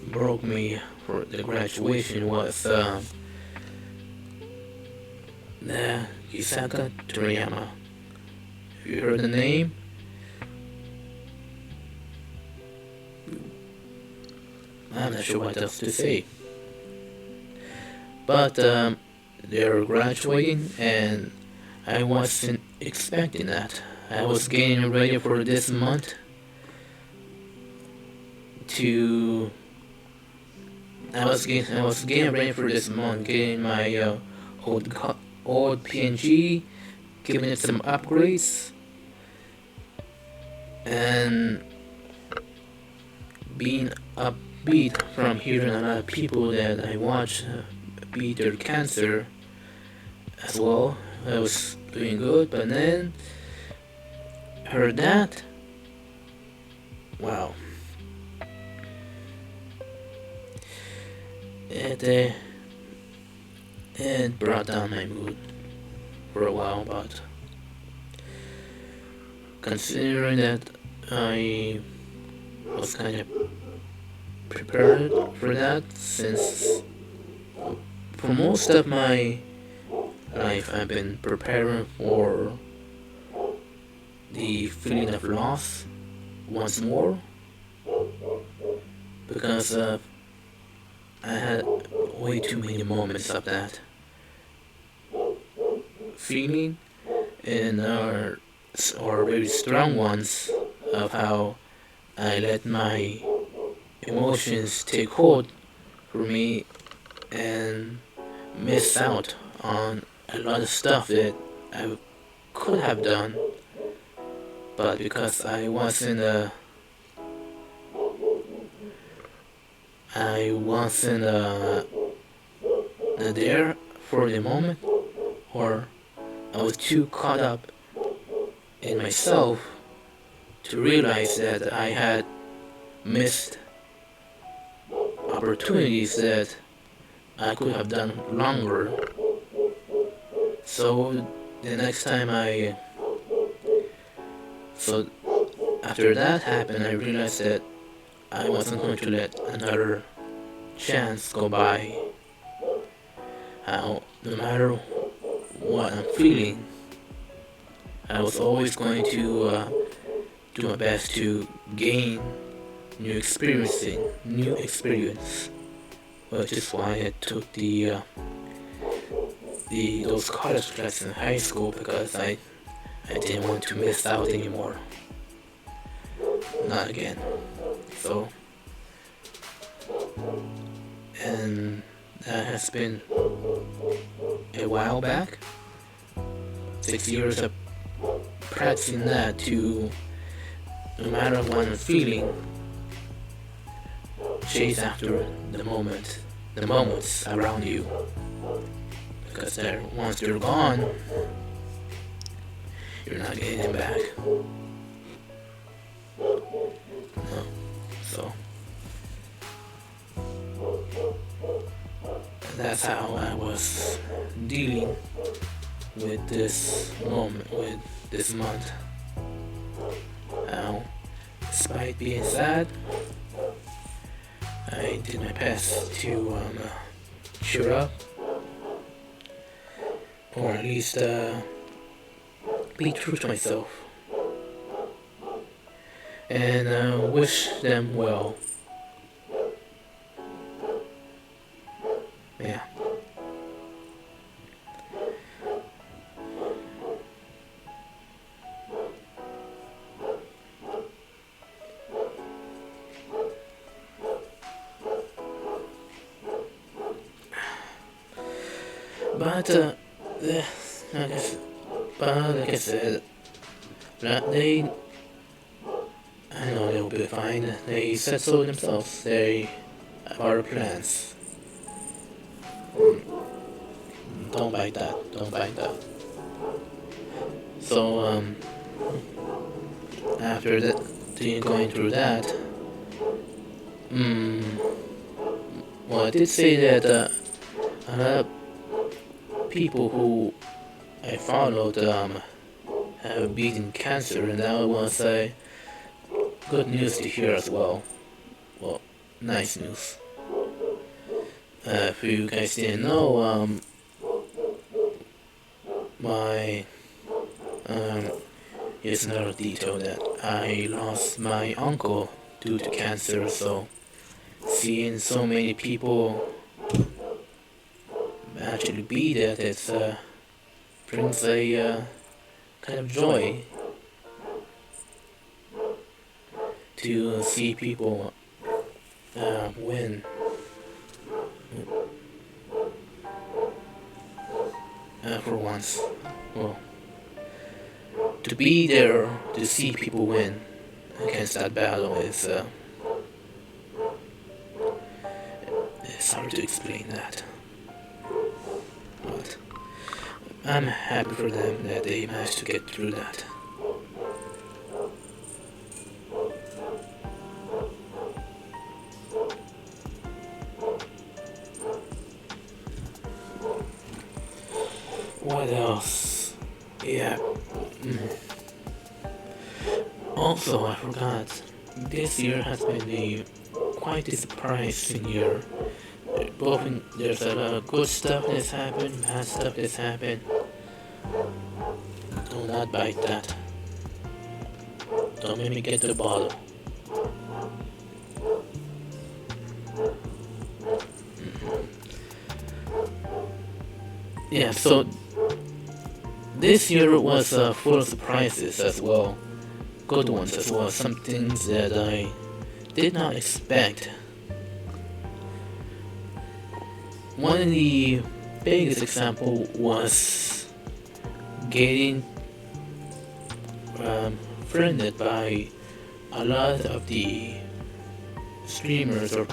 broke me for the graduation was Isaka Toriyama. Have you heard the name? I'm not sure what else to say. But they're graduating, and I wasn't expecting that. I was getting ready for this month to. I was getting ready for this month, getting my old PNG, giving it some upgrades, and being upbeat from hearing a lot of people that I watch beat their cancer as well. I was doing good, but then heard that. Wow. It brought down my mood for a while, but considering that I was kind of prepared for that, since for most of my life I've been preparing for the feeling of loss once more, because I had way too many moments of that feeling, and or very strong ones of how I let my emotions take hold for me and miss out on a lot of stuff that I could have done, but because I wasn't there for the moment, or I was too caught up in myself to realize that I had missed opportunities that I could have done longer. So the next time so after that happened, I realized that I wasn't going to let another chance go by. How, no matter what I'm feeling, I was always going to do my best to gain new experience, which is why I took those college classes in high school, because I didn't want to miss out anymore. Not again. So, and that has been a while back. 6 years of practicing that to, no matter what I'm feeling, chase after the moments around you, because once they're gone, you're not getting them back. No. So that's how I was dealing with this moment, with this month. Now, despite being sad, I did my best to cheer up, or at least be true to myself, and wish them well. Yeah. But like I said, I know they'll be fine. They said so themselves. They have other plans. Don't bite that. Don't bite that. So after that, going through that, well, I did say that a lot of people who I followed have beaten cancer, and that was good news to hear as well. Well, nice news. If you guys didn't know, my here's another detail that I lost my uncle due to cancer. So seeing so many people actually be there, it brings a kind of joy to see people win. For once, well, to be there to see people win against that battle is it's hard to explain that, but I'm happy for them that they managed to get through that. What else? Yeah. Also, I forgot. This year has been a quite a surprising year. There's a lot of good stuff that's happened, bad stuff that's happened. Do not bite that. Don't make me get the bottle. Yeah, so this year was full of surprises as well. Good ones as well. Some things that I did not expect. One of the biggest example was getting friended by a lot of the streamers or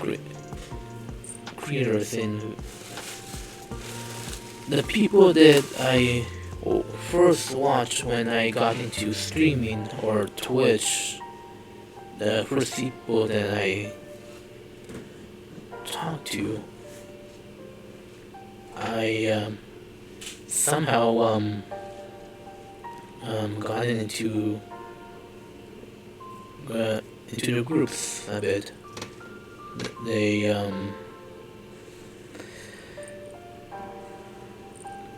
creators in the people that I first watched when I got into streaming or Twitch. The first people that I talked to, I somehow got into the groups a bit. They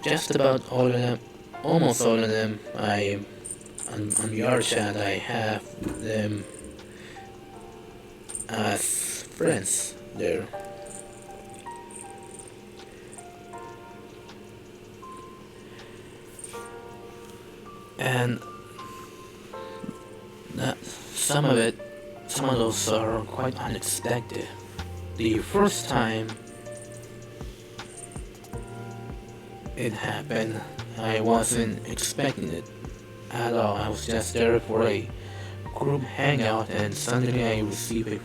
just about all of them, almost all of them. On your chat, I have them as friends there. And some of those are quite unexpected. The first time it happened, I wasn't expecting it at all. I was just there for a group hangout, and suddenly I received a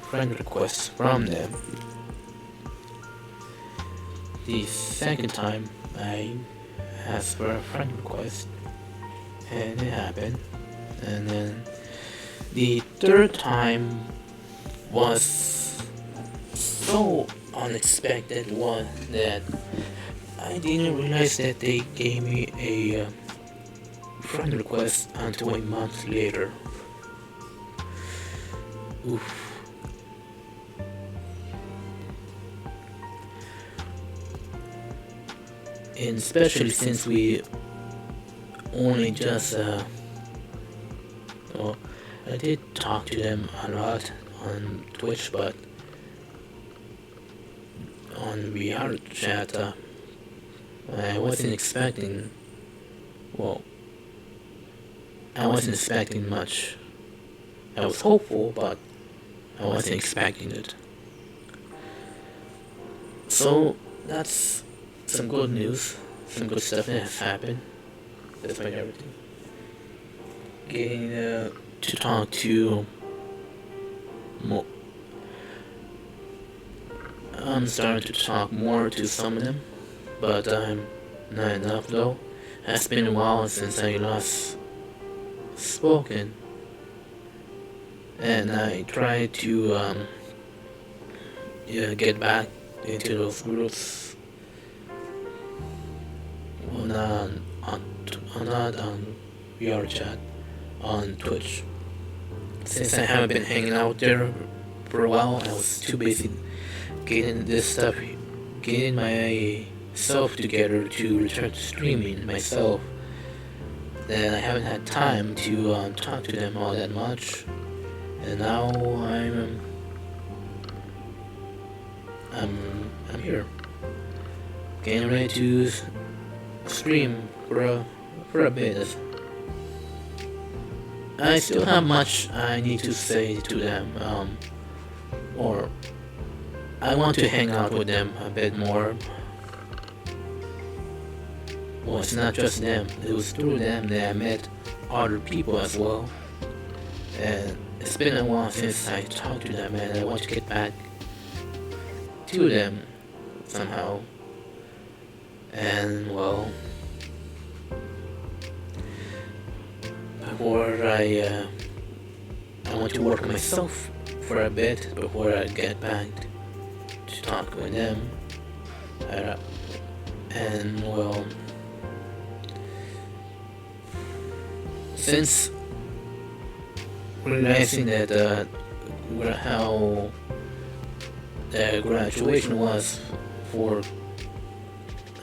friend request from them. The second time I asked for a friend request, and it happened. And then the third time was so unexpected one that I didn't realize that they gave me a friend request until a month later. Oof. And especially since we only just well, I did talk to them a lot on Twitch, but on VR chat, I wasn't expecting. Well, I wasn't expecting much. I was hopeful, but I wasn't expecting it. So that's some good news, some good stuff that has happened. Despite everything. Getting to talk to more. I'm starting to talk more to some of them, but I'm not enough though. It's been a while since I last spoken, and I try to get back into those groups. Well, not on VR chat, on Twitch. Since I haven't been hanging out there for a while, I was too busy getting this stuff, getting my myself together to return to streaming myself. Then I haven't had time to talk to them all that much, and now I'm here, getting ready to stream for a bit. I still have much I need to say to them, or I want to hang out with them a bit more. Well, it's not just them, it was through them that I met other people as well. And it's been a while since I talked to them, and I want to get back to them somehow. And well, before I want to work on myself for a bit before I get back to talk with them. And well, since realizing that how the graduation was for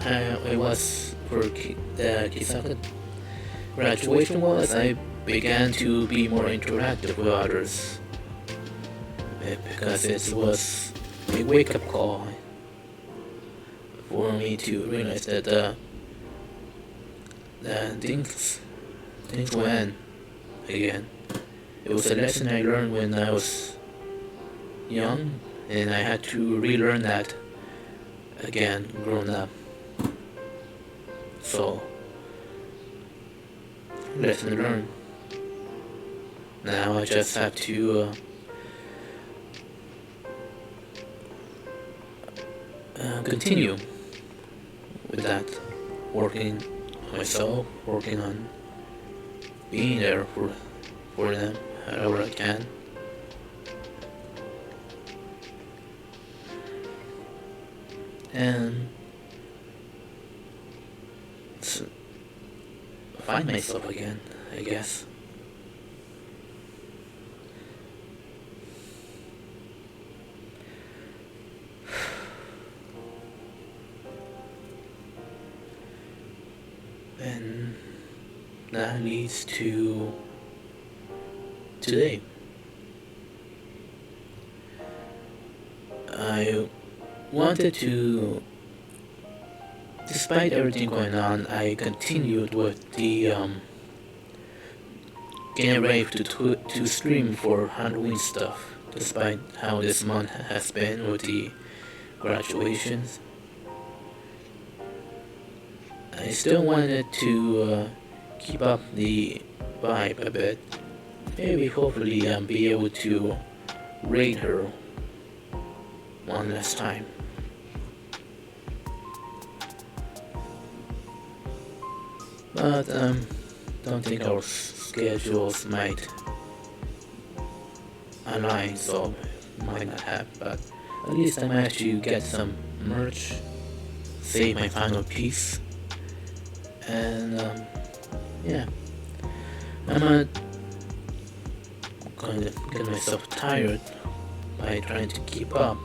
it was for the Kisaka graduation was, I began to be more interactive with others, because it was a wake-up call for me to realize that things will end again. It was a lesson I learned when I was young, and I had to relearn that again, grown up. So, lesson learned. Now I just have to continue with that, working on myself, working on being there for them however I can. And find myself again, I guess. And that leads to today. I wanted to, despite everything going on, I continued with the getting ready to stream for Halloween stuff, despite how this month has been with the graduations. I still wanted to keep up the vibe a bit. Maybe hopefully be able to raid her one last time. But don't think our schedules might align, so might not have. But at least I managed to get some merch, save my final piece, and yeah, I'm not going to get myself tired by trying to keep up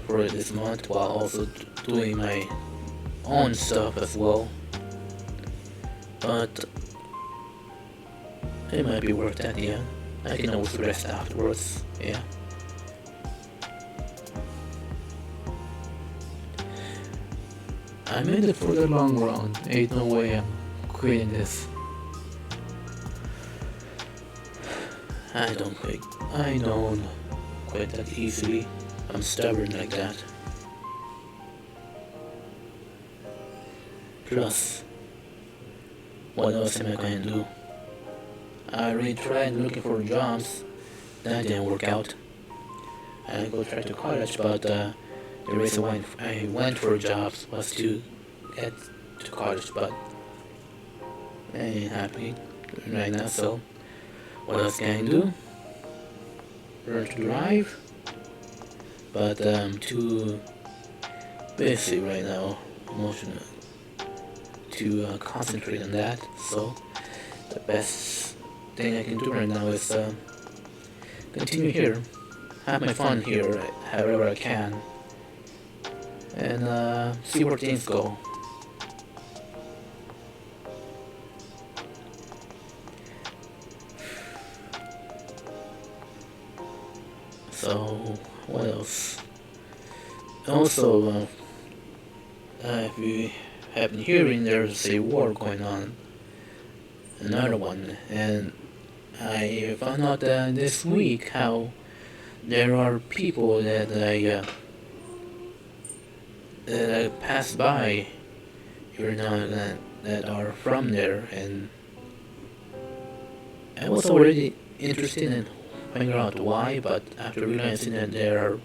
for this month while also doing my own stuff as well. But it might be worth it at the end. I can always rest afterwards, yeah. I'm in it for the long run. Ain't no way I'm quitting this. I don't quit that easily. I'm stubborn like that. Plus, what else am I going to do? I already tried looking for jobs. That didn't work out. I go try to college, but the reason why I went for jobs was to get to college, but I ain't happy right now, so what else can I do? Learn to drive, but I'm too busy right now, emotionally, to concentrate on that, so the best thing I can do right now is continue here, have my fun here however I can, and see where things go. So, what else? Also, if you have been hearing, there's a war going on, another one, and I found out this week how there are people that I pass by here now that are from there, and I was already interested in figuring out why, but after realizing that there are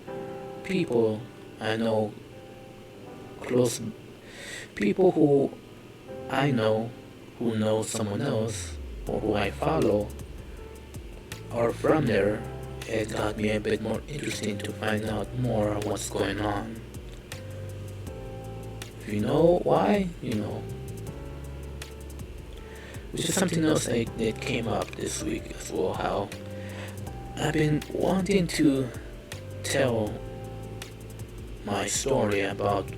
people I know close, people who I know who know someone else or who I follow are from there, it got me a bit more interesting to find out more of what's going on. If you know why, you know. Which is something else that came up this week as well, how I've been wanting to tell my story about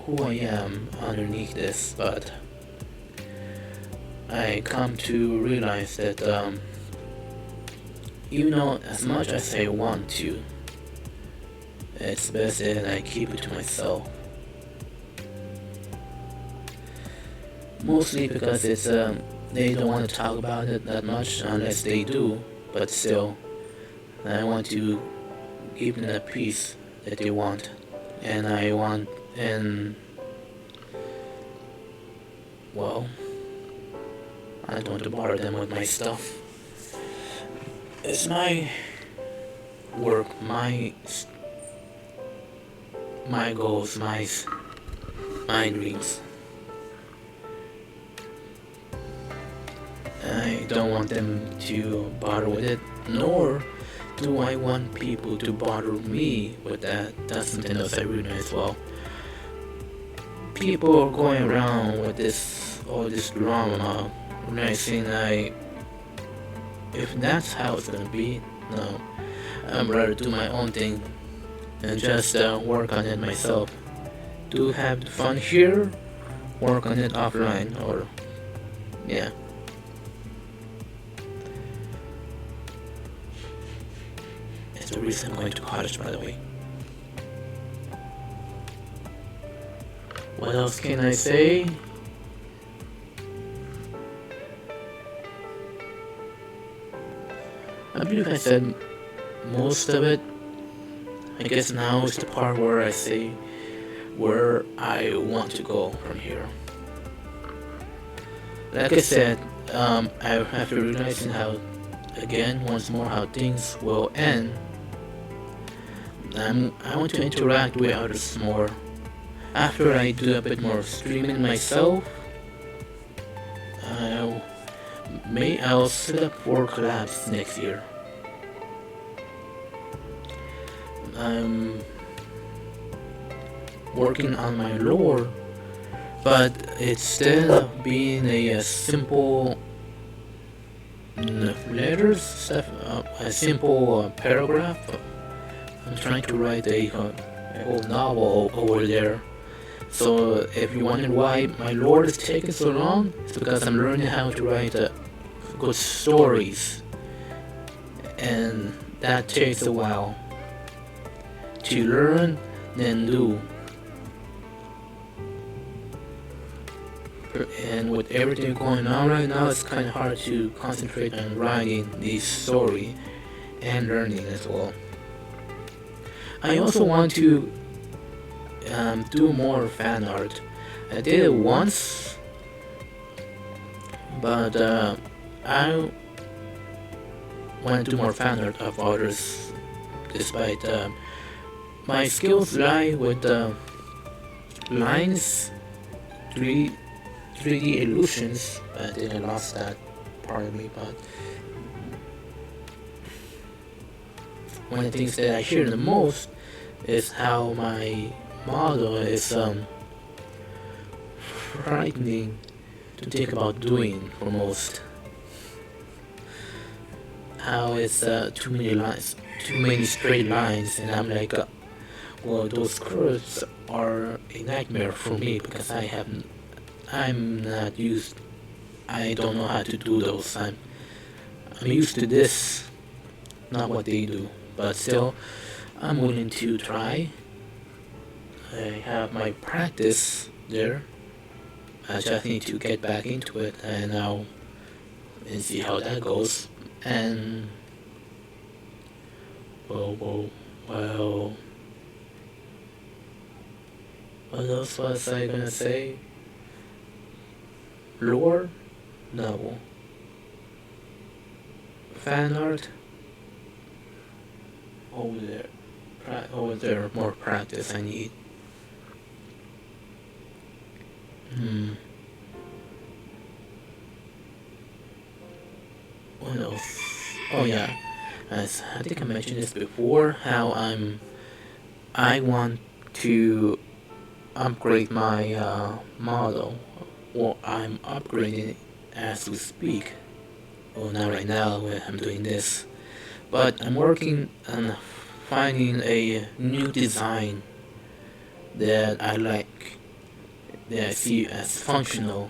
who I am underneath this, but I come to realize that even though as much as I want to, it's best that I keep it to myself. Mostly because it's they don't want to talk about it that much unless they do, but still, I want to give them the peace that they want, and I want, and well, I don't want to bother them with my stuff. It's my work, my goals, my dreams. I don't want them to bother with it, nor do I want people to bother me with that. That's something else I realize as well. People are going around with all this drama, realizing if that's how it's gonna be, no, I'd rather do my own thing and just work on it myself. To have fun here, work on it offline, or yeah. That's the reason I'm going to college, by the way. What else can I say? I believe I said most of it. I guess now is the part where I say where I want to go from here. Like I said, after realizing how, again, once more, how things will end, I want to interact with others more. After I do a bit more streaming myself, I'll set up for collabs next year. I'm working on my lore, but instead of being a simple letters stuff, a simple paragraph, I'm trying to write a whole novel over there. So if you wonder why my lore is taking so long, it's because I'm learning how to write good stories, and that takes a while to learn, then do. And with everything going on right now, it's kind of hard to concentrate on writing the story and learning as well. I also want to do more fan art. I did it once, but I want to do more fan art of others, despite my skills lie with lines, 3D illusions, but then I lost that part of me. But one of the things that I hear the most is how my model is frightening to think about doing for most. How it's too many lines, too many straight lines, and I'm like, Well, those curves are a nightmare for me because I'm not used. I don't know how to do those. I'm used to this, not what they do. But still, I'm willing to try. I have my practice there. I just need to get back into it and now and see how that goes. And well, what else was I gonna say? Lore? No. Fan art? Over there. Over there, more practice I need. What else? Oh yeah, as I think I mentioned this before, how I want to upgrade my model. Well, I'm upgrading as we speak. Well, not right now when I'm doing this, but I'm working on finding a new design that I like, that I see as functional,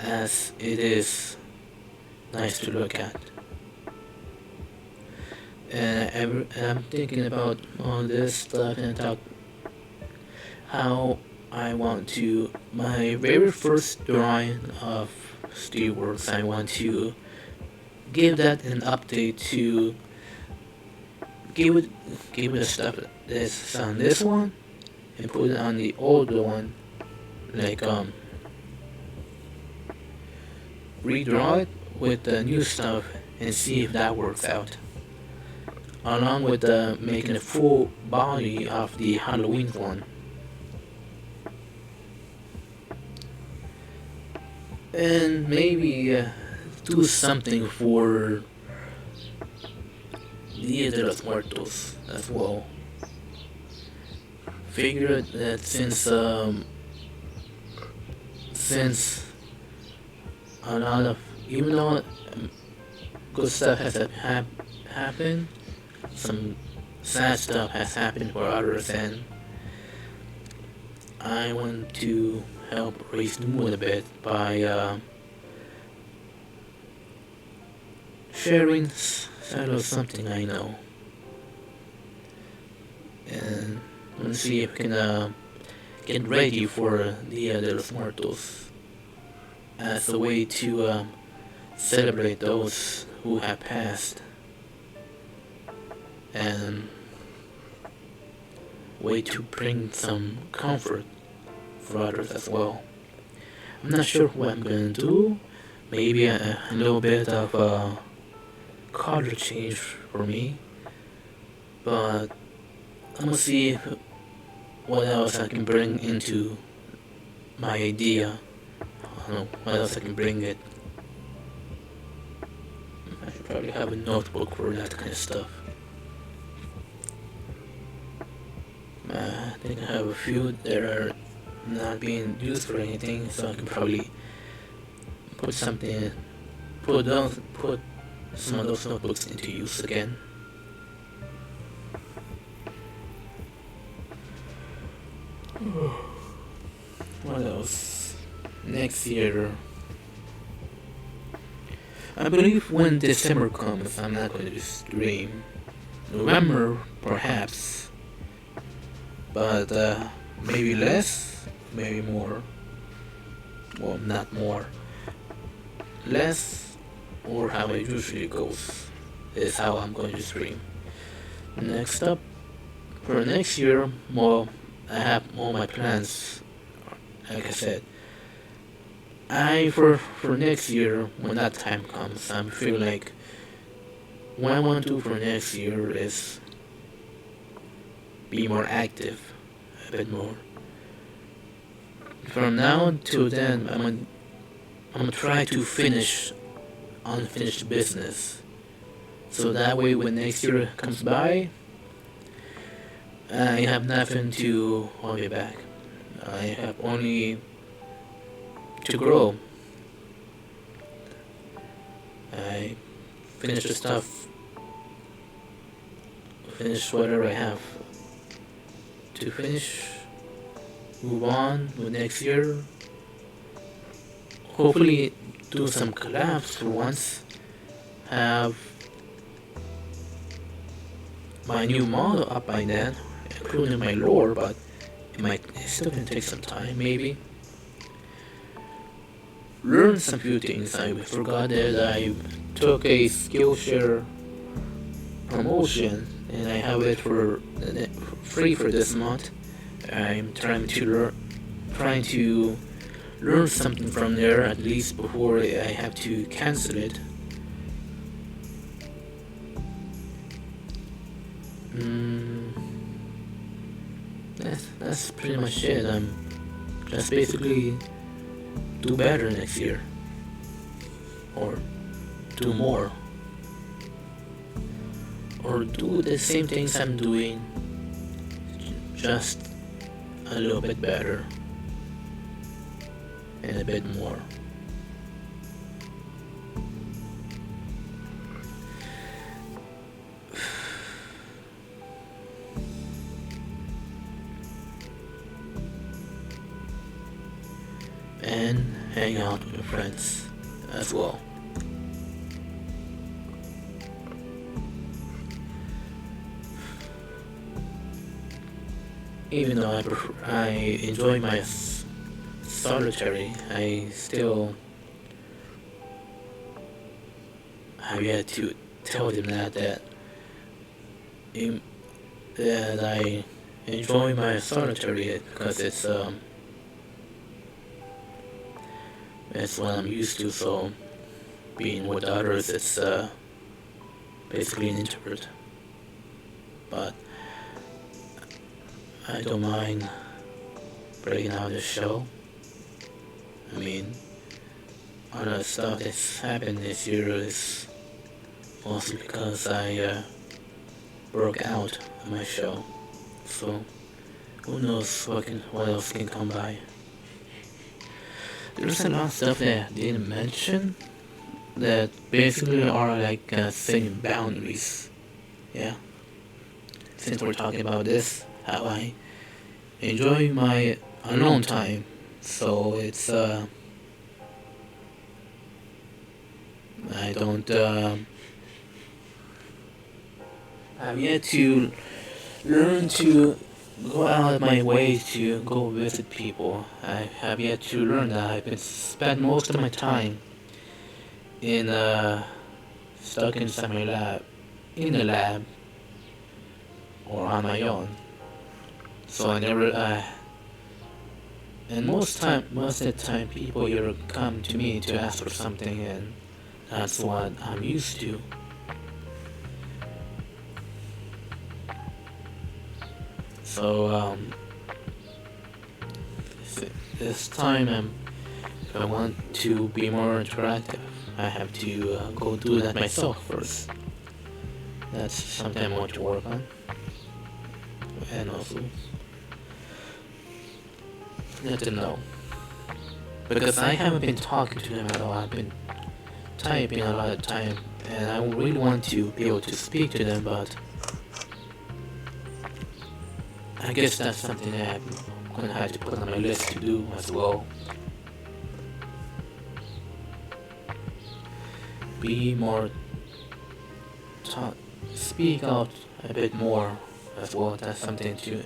as it is nice to look at. And I'm thinking about all this stuff and talk how I want to. My very first drawing of Steelworks, I want to give that an update to give it a stuff that's on this one and put it on the older one, like redraw it with the new stuff and see if that works out. Along with making a full body of the Halloween one. And maybe do something for Dia de los Muertos as well. Figure that since a lot of, even though good stuff has happened, some sad stuff has happened for others, and I want to help raise the mood a bit by sharing something I know, and let's see if we can get ready for Dia de los Muertos as a way to celebrate those who have passed, and way to bring some comfort for others as well. I'm not sure what I'm gonna do. Maybe a little bit of color change for me, but I'm gonna see what else I can bring into my idea. I don't know what else I can bring it. I should probably have a notebook for that kind of stuff. I think I have a few that are not being used for anything, so I can probably put something, put some of those notebooks into use again. What else? Next year, I believe when December comes, I'm not going to stream. November, perhaps, but maybe less, maybe more. Well, not more. Less, or how it usually goes, is how I'm going to stream. Next up, for next year, well, I have all my plans. Like I said, for next year, when that time comes, I'm feeling like what I want to do for next year is be more active, a bit more. From now until then, I'm gonna try to finish unfinished business, so that way when next year comes by, I have nothing to hold me back. I have only to grow. I finish the stuff, finish whatever I have to finish, move on with next year. Hopefully, do some collabs for once. Have my new model up by then, including my lore, but it's still gonna take some time, maybe. Learn some few things. I forgot that I took a Skillshare promotion and I have it for free for this month. I'm trying to learn something from there at least before I have to cancel it. That's pretty much it. I'm just basically do better next year, or do more, or do the same things I'm doing, just a little bit better and a bit more. And hang out with your friends as well. Even though I enjoy my solitary, I still have yet to tell them that I enjoy my solitary because it's what I'm used to. So being with others, it's basically an introvert. But I don't mind breaking out the show. I mean, all the stuff that's happened this year is mostly because I broke out on my show. So who knows what else can come by. There's a lot of stuff that I didn't mention that basically are like setting boundaries. Yeah. Since we're talking about this, how I enjoy my alone time. So it's I don't I've yet to learn to go out of my way to go visit people. I have yet to learn that. I've been spent most of my time in stuck inside my lab, in the lab, or on my own. So I never and most of the time people here come to me to ask for something, and that's what I'm used to. So this time if I want to be more interactive, I have to go do that myself first. That's something I want to work on, and also let them know, because I haven't been talking to them at all. I've been typing a lot of time, and I really want to be able to speak to them, but I guess that's something that I'm gonna have to put on my list to do as well. Be more speak out a bit more as well. That's something to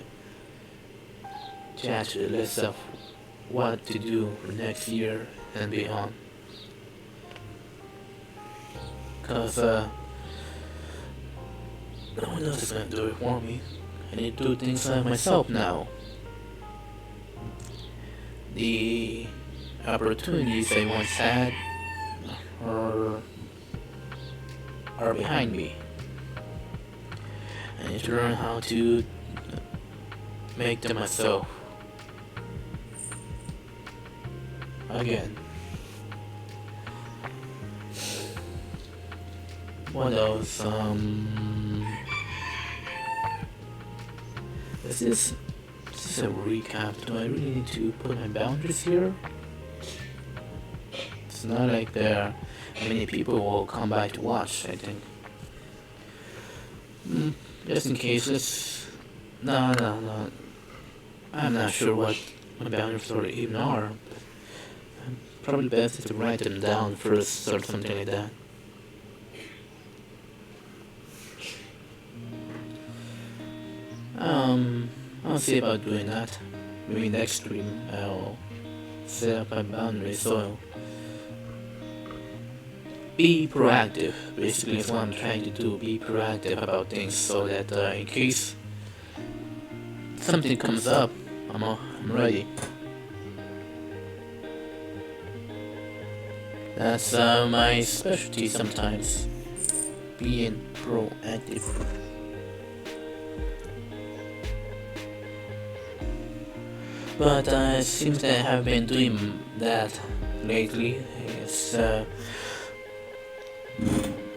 add to the list of what to do for next year and beyond. Cause no one else is gonna do it for me. I need to do things like myself now. The opportunities I once had are behind me. I need to learn how to make them myself. Again. What else? Is this a recap? Do I really need to put my boundaries here? It's not like there many people will come by to watch, I think. Just in case, let's... No. I'm not sure what my boundaries are even are. Probably best to write them down first or something like that. Um, I'll see about doing that. Maybe next stream I'll set up my boundaries so be proactive. Basically, is what I'm trying to do. Be proactive about things so that in case something comes up, I'm ready. That's my specialty sometimes. Being proactive. But it seems that I have been doing that lately. It's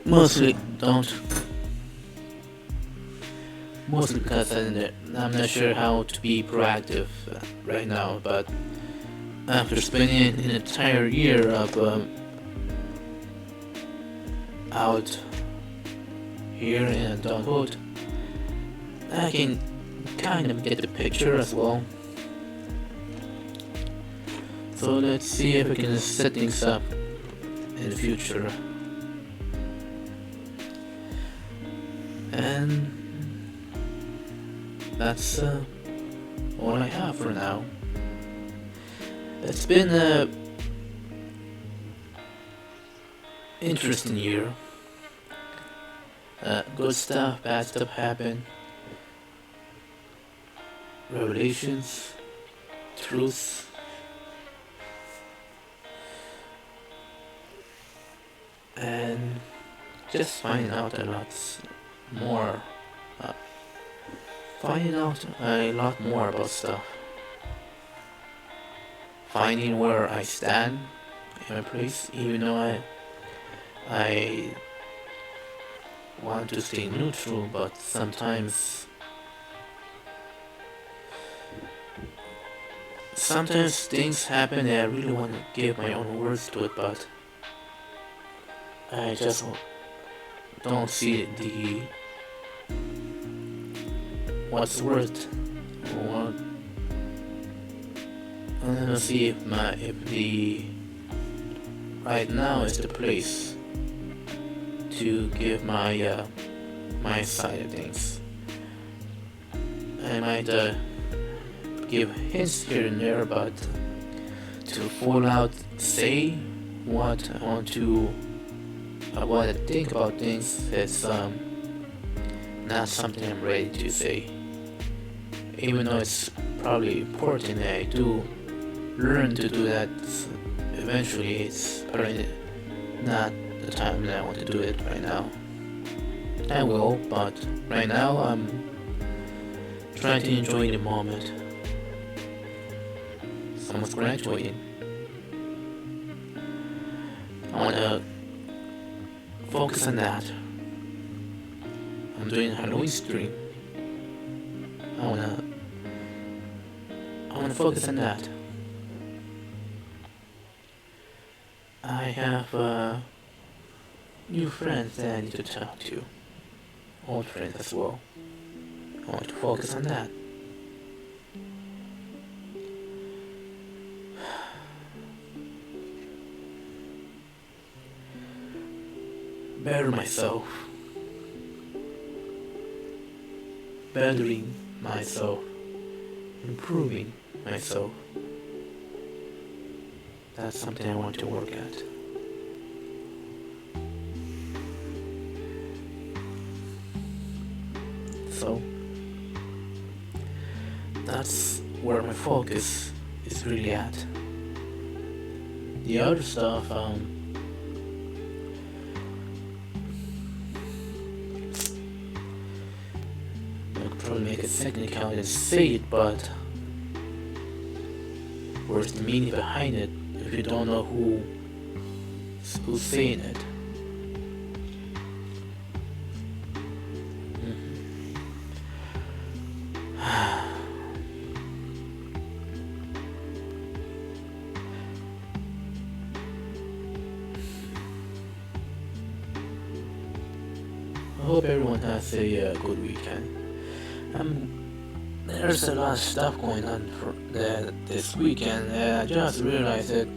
mostly don't. Mostly because I'm not sure how to be proactive right now. But after spending an entire year of out here in adulthood, I can kind of get the picture as well. So let's see if we can set things up in the future. And that's all I have for now. It's been a interesting year. Good stuff, bad stuff happened. Revelations, truths. And just finding out a lot more. Finding out a lot more about stuff. Finding where I stand in my place, even though I want to stay neutral, but sometimes things happen and I really want to give my own words to it, but I just don't see the what's worth. Or I don't see if the right now is the place to give my my side of things. I might give hints here and there, but to full out say what I want to what I think about things, it's not something I'm ready to say. Even though it's probably important that I do learn to do that eventually, it's probably not the time that I want to do it right now. I will, but right now I'm trying to enjoy the moment. Someone's graduating. I wanna focus on that. I'm doing a Halloween stream. I wanna focus on that. I have new friends that I need to talk to. Old friends as well. I want to focus on that. Better myself. Bettering myself. Improving myself. That's something I want to work at. So that's where my focus is really at. The other stuff, I could probably make a second account and say it, but where's the meaning behind it if you don't know who's saying it? I hope everyone has a good weekend. there's a lot of stuff going on this weekend. And I just realized that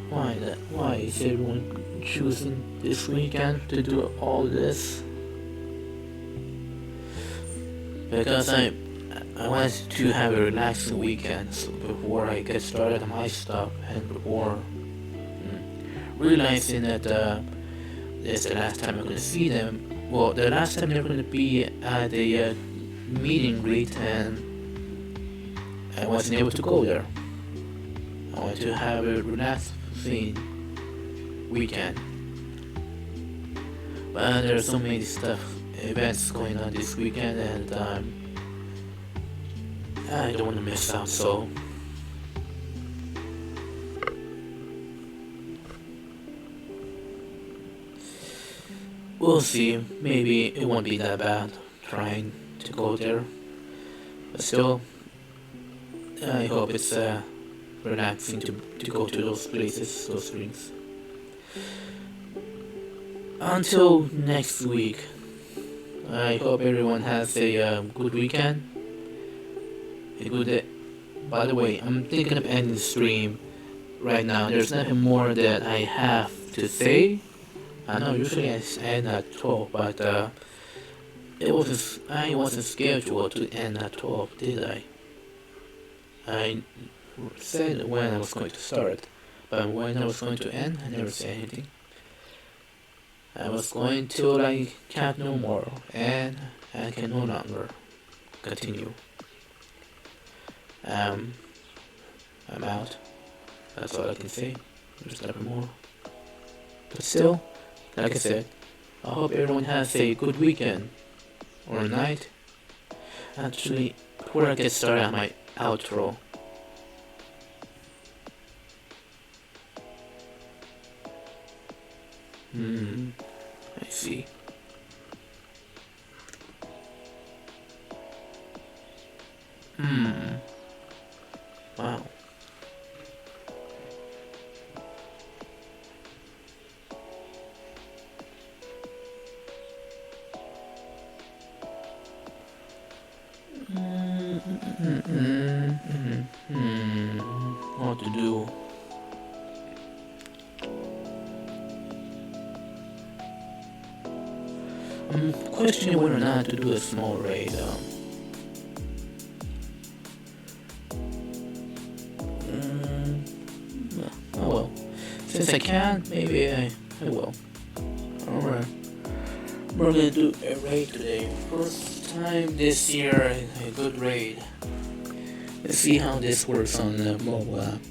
why is everyone choosing this weekend to do all this? Because I wanted to have a relaxing weekend before I get started on my stuff and before realizing that this is the last time I'm gonna see them. Well, the last time they're gonna be at a meet and greet, and I wasn't able to go there. I wanted to have a relaxing weekend, but there's so many events going on this weekend, and I don't want to miss out. So we'll see. Maybe it won't be that bad trying to go there, but still, I hope it's relaxing to go to those places, those things. Until next week, I hope everyone has a good weekend, a good day. By the way, I'm thinking of ending the stream right now. There's nothing more that I have to say. I know usually I end at 12, but I wasn't scheduled to end at 12, did I? I said when I was going to start, but when I was going to end, I never said anything. I was going to like count no more, and I can no longer continue. I'm out. That's all I can say. There's nothing more. But still, like I said, I hope everyone has a good weekend or a night. Actually, before I get started on my outro, I see. Wow. What to do? I'm questioning whether or not to do a small raid. Oh well. Since I can, maybe I will. Alright. We're gonna do a raid today. First time this year, a good raid. Let's see how this works on the mobile app.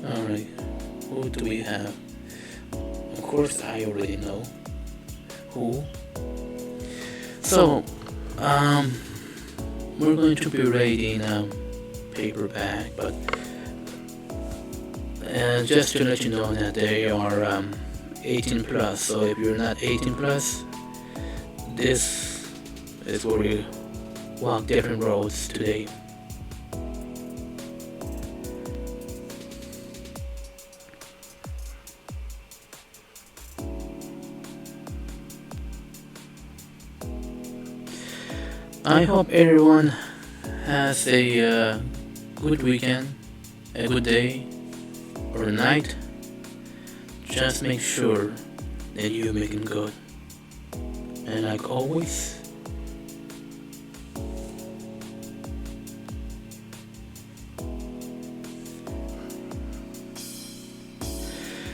Alright. Who do we have? Of course, I already know who. So, we're going to be raiding Paperback, but just to let you know that they are 18 plus. So if you're not 18 plus, this is where we walk different roads today. I hope everyone has a good weekend, a good day, or a night. Just make sure that you make it good. And like always,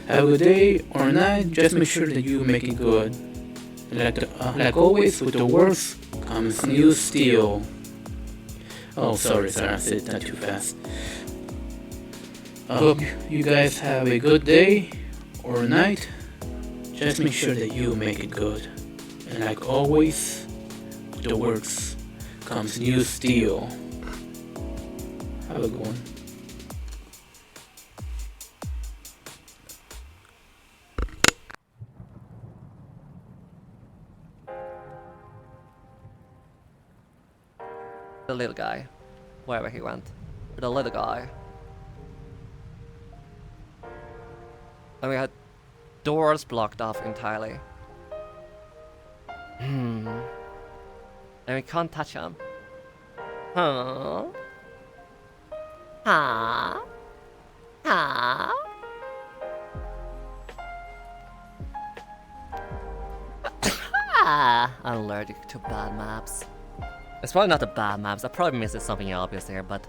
have a good day or night. Just make sure that you make it good. And like always, with the worst comes new steel. Oh, sorry, I said that too fast. I hope you guys have a good day or night. Just make sure that you make it good. And like always, with the works comes new steel. Have a good one. The little guy, wherever he went. The little guy. And we had doors blocked off entirely. And we can't touch him. Huh? Huh? Huh? I'm allergic to bad maps. It's probably not the bad maps, I probably missed something obvious here, but...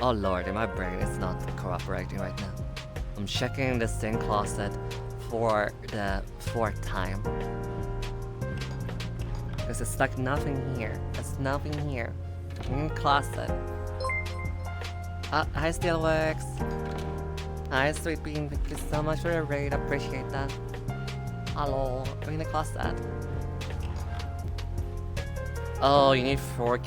Oh lord, my brain is not cooperating right now. I'm checking the sink closet for the 4th time. Because it's like nothing here. There's nothing here. In closet. Hi Steelworks. Hi Sweet Bean, thank you so much for the raid, appreciate that. Hello, I'm in the closet. Oh, you need 4